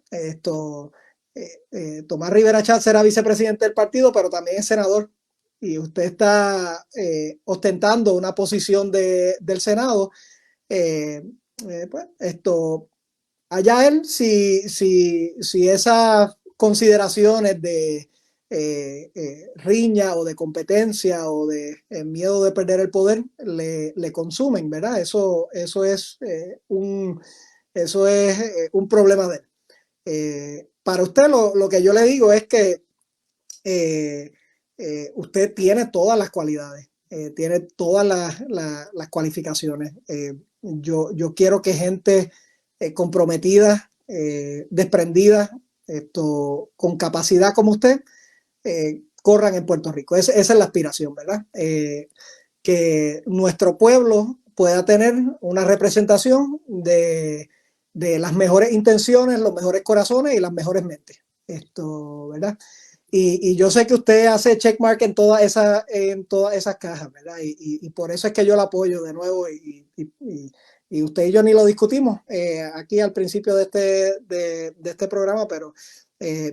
Tomás Rivera Chats será vicepresidente del partido, pero también es senador. Y usted está ostentando una posición del Senado. Pues allá él, si esas consideraciones de riña o de competencia o de miedo de perder el poder le consumen, ¿verdad? Eso es un problema de él. Para usted lo que yo le digo es que usted tiene todas las cualidades, tiene todas las cualificaciones. Yo quiero que gente comprometida, desprendida, con capacidad como usted, corran en Puerto Rico. Esa es la aspiración, ¿verdad? que nuestro pueblo pueda tener una representación de las mejores intenciones, los mejores corazones y las mejores mentes. ¿Verdad? Y yo sé que usted hace checkmark en todas esas cajas, ¿verdad? Y por eso es que yo la apoyo de nuevo y usted y yo ni lo discutimos aquí al principio de este programa, pero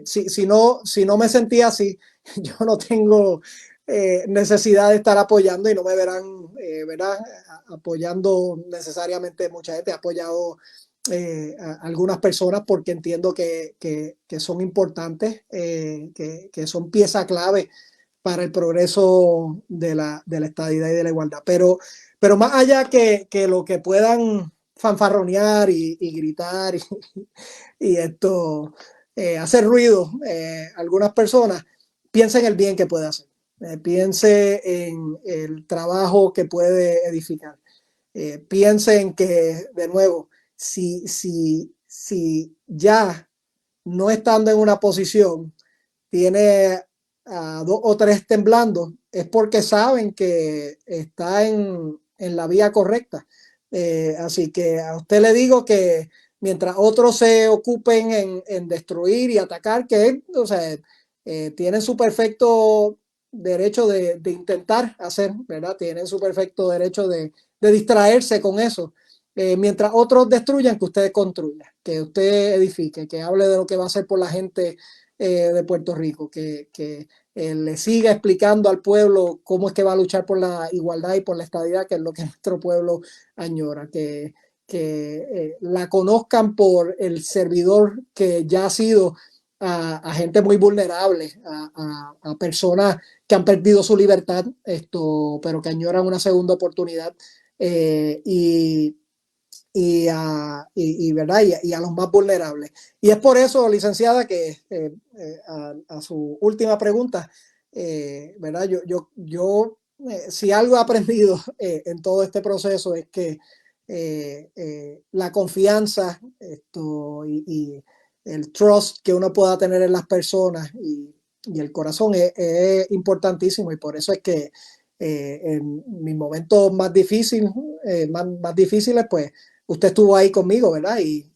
si no me sentía así, yo no tengo necesidad de estar apoyando y no me verán, ¿verdad? Apoyando necesariamente mucha gente, ha apoyado a algunas personas porque entiendo que son importantes, que son pieza clave para el progreso de la estadidad y de la igualdad. Pero más allá que lo que puedan fanfarronear y gritar y hacer ruido algunas personas, piensa en el bien que puede hacer. Piense en el trabajo que puede edificar. Piense en que, de nuevo, si ya no estando en una posición tiene a 2 o 3 temblando, es porque saben que está en la vía correcta. Así que a usted le digo que mientras otros se ocupen en destruir y atacar, que o sea, tienen su perfecto derecho de intentar hacer, ¿verdad? Tienen su perfecto derecho de distraerse con eso. Mientras otros destruyan, que usted construya, que usted edifique, que hable de lo que va a hacer por la gente de Puerto Rico, que le siga explicando al pueblo cómo es que va a luchar por la igualdad y por la estadidad, que es lo que nuestro pueblo añora, que la conozcan por el servidor que ya ha sido a gente muy vulnerable, a personas que han perdido su libertad, pero que añoran una segunda oportunidad. ¿Verdad? Y a los más vulnerables. Y es por eso, licenciada, que a su última pregunta, ¿verdad? Si algo he aprendido en todo este proceso es que la confianza y el trust que uno pueda tener en las personas y el corazón es importantísimo, y por eso es que en mis momentos más difíciles, pues usted estuvo ahí conmigo, ¿verdad? Y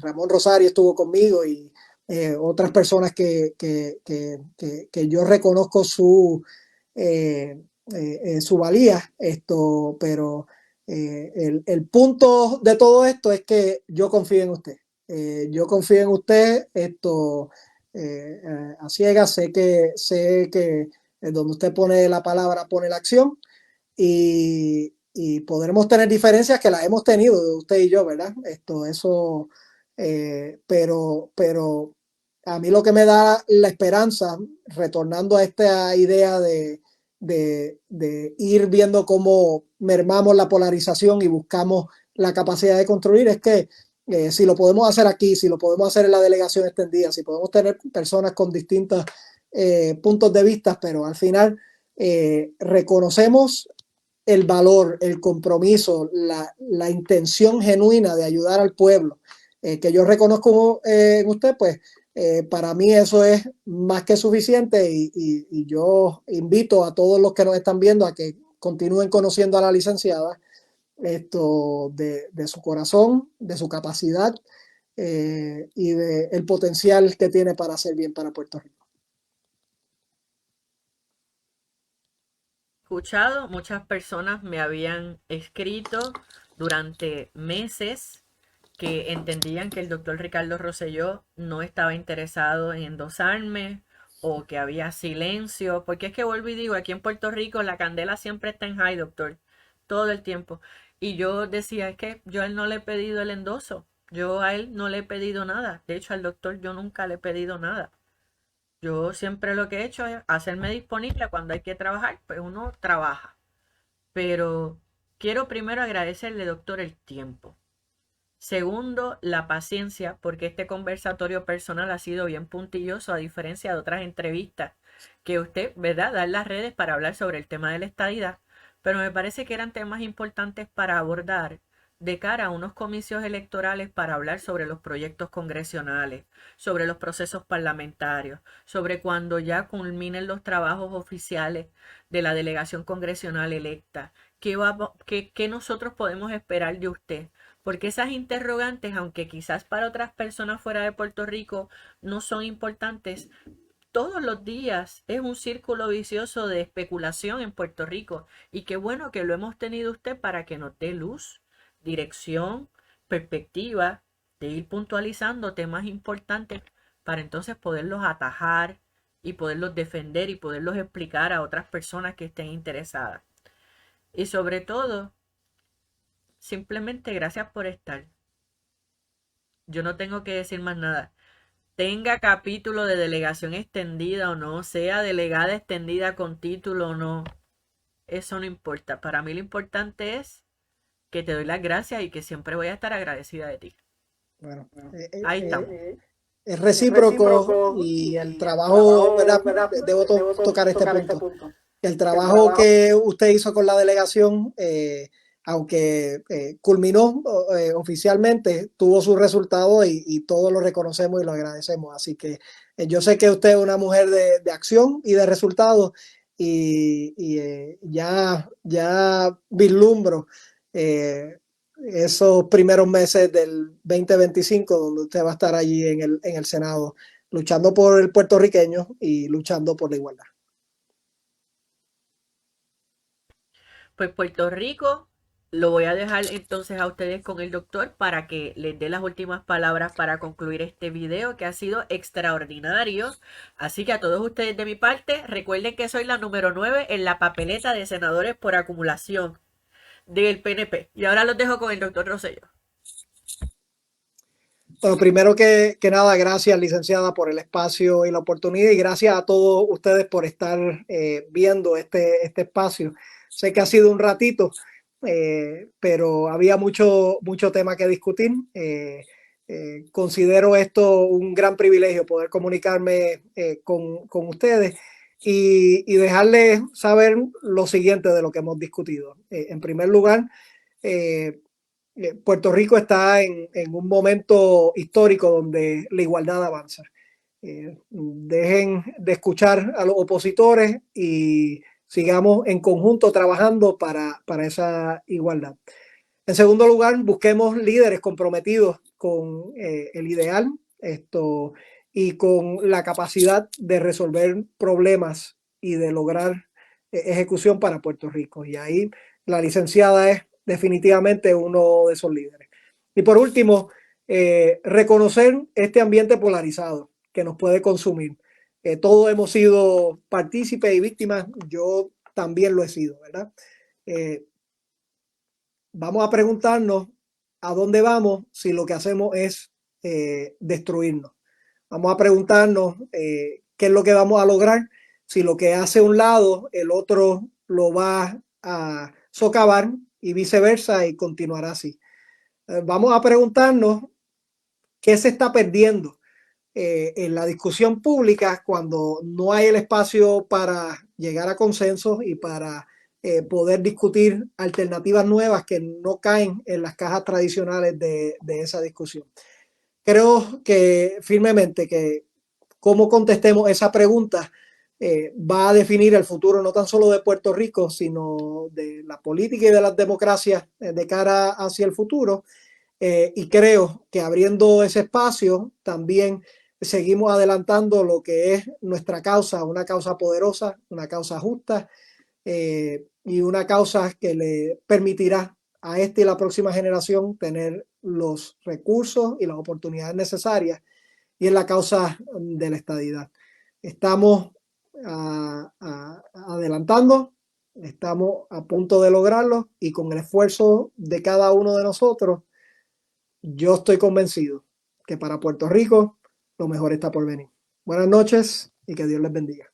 Ramón Rosario estuvo conmigo y otras personas que yo reconozco su valía, pero el punto de todo esto es que yo confío en usted. Yo confío en usted, a ciegas, sé que donde usted pone la palabra, pone la acción, y podremos tener diferencias que las hemos tenido usted y yo, ¿verdad? Pero a mí lo que me da la esperanza, retornando a esta idea de ir viendo cómo mermamos la polarización y buscamos la capacidad de construir, es que si lo podemos hacer aquí, si lo podemos hacer en la delegación extendida, si podemos tener personas con distintos puntos de vista, pero al final reconocemos el valor, el compromiso, la intención genuina de ayudar al pueblo, que yo reconozco en usted, pues para mí eso es más que suficiente, y yo invito a todos los que nos están viendo a que continúen conociendo a la licenciada, de su corazón, de su capacidad y del potencial que tiene para hacer bien para Puerto Rico. Escuchado, muchas personas me habían escrito durante meses que entendían que el doctor Ricardo Rosselló no estaba interesado en endosarme o que había silencio, porque es que vuelvo y digo, aquí en Puerto Rico la candela siempre está en high, doctor, todo el tiempo. Y yo decía, es que yo a él no le he pedido el endoso, yo a él no le he pedido nada, de hecho al doctor yo nunca le he pedido nada. Yo siempre lo que he hecho es hacerme disponible cuando hay que trabajar, pues uno trabaja. Pero quiero primero agradecerle, doctor, el tiempo. Segundo, la paciencia, porque este conversatorio personal ha sido bien puntilloso, a diferencia de otras entrevistas que usted, ¿verdad?, da en las redes para hablar sobre el tema de la estadidad. Pero me parece que eran temas importantes para abordar, de cara a unos comicios electorales para hablar sobre los proyectos congresionales, sobre los procesos parlamentarios, sobre cuando ya culminen los trabajos oficiales de la delegación congresional electa. ¿Qué nosotros podemos esperar de usted? Porque esas interrogantes, aunque quizás para otras personas fuera de Puerto Rico no son importantes, todos los días es un círculo vicioso de especulación en Puerto Rico. Y qué bueno que lo hemos tenido usted para que nos dé luz, dirección, perspectiva, de ir puntualizando temas importantes para entonces poderlos atajar y poderlos defender y poderlos explicar a otras personas que estén interesadas. Y sobre todo, simplemente gracias por estar. Yo no tengo que decir más nada. Tenga capítulo de delegación extendida o no, sea delegada extendida con título o no, eso no importa. Para mí lo importante es que te doy las gracias y que siempre voy a estar agradecida de ti. Bueno, Ahí estamos. es recíproco y el trabajo, ¿verdad? Debo tocar este punto. El trabajo que usted hizo con la delegación, aunque culminó oficialmente, tuvo su resultado y todos lo reconocemos y lo agradecemos. Así que yo sé que usted es una mujer de acción y de resultados y ya vislumbro esos primeros meses del 2025 donde usted va a estar allí en el Senado luchando por el puertorriqueño y luchando por la igualdad. Pues Puerto Rico lo voy a dejar entonces a ustedes con el doctor para que les dé las últimas palabras para concluir este video que ha sido extraordinario. Así que a todos ustedes de mi parte, recuerden que soy la número 9 en la papeleta de senadores por acumulación del PNP. Y ahora los dejo con el doctor Rosselló. Bueno, primero que nada, gracias, licenciada, por el espacio y la oportunidad y gracias a todos ustedes por estar viendo este espacio. Sé que ha sido un ratito, pero había mucho tema que discutir. Considero esto un gran privilegio poder comunicarme con ustedes y dejarles saber lo siguiente de lo que hemos discutido. En primer lugar, Puerto Rico está en un momento histórico donde la igualdad avanza. Dejen de escuchar a los opositores y sigamos en conjunto trabajando para esa igualdad. En segundo lugar, busquemos líderes comprometidos con el ideal y con la capacidad de resolver problemas y de lograr ejecución para Puerto Rico. Y ahí la licenciada es definitivamente uno de esos líderes. Y por último, reconocer este ambiente polarizado que nos puede consumir. Todos hemos sido partícipes y víctimas, yo también lo he sido, ¿verdad? Vamos a preguntarnos a dónde vamos si lo que hacemos es destruirnos. Vamos a preguntarnos qué es lo que vamos a lograr si lo que hace un lado, el otro lo va a socavar y viceversa y continuará así. Vamos a preguntarnos qué se está perdiendo en la discusión pública cuando no hay el espacio para llegar a consensos y para poder discutir alternativas nuevas que no caen en las cajas tradicionales de esa discusión. Creo que firmemente que cómo contestemos esa pregunta va a definir el futuro no tan solo de Puerto Rico, sino de la política y de las democracias de cara hacia el futuro. Y creo que abriendo ese espacio también seguimos adelantando lo que es nuestra causa, una causa poderosa, una causa justa y una causa que le permitirá a esta y la próxima generación tener los recursos y las oportunidades necesarias, y es la causa de la estadidad. Estamos adelantando, estamos a punto de lograrlo y con el esfuerzo de cada uno de nosotros, yo estoy convencido que para Puerto Rico lo mejor está por venir. Buenas noches y que Dios les bendiga.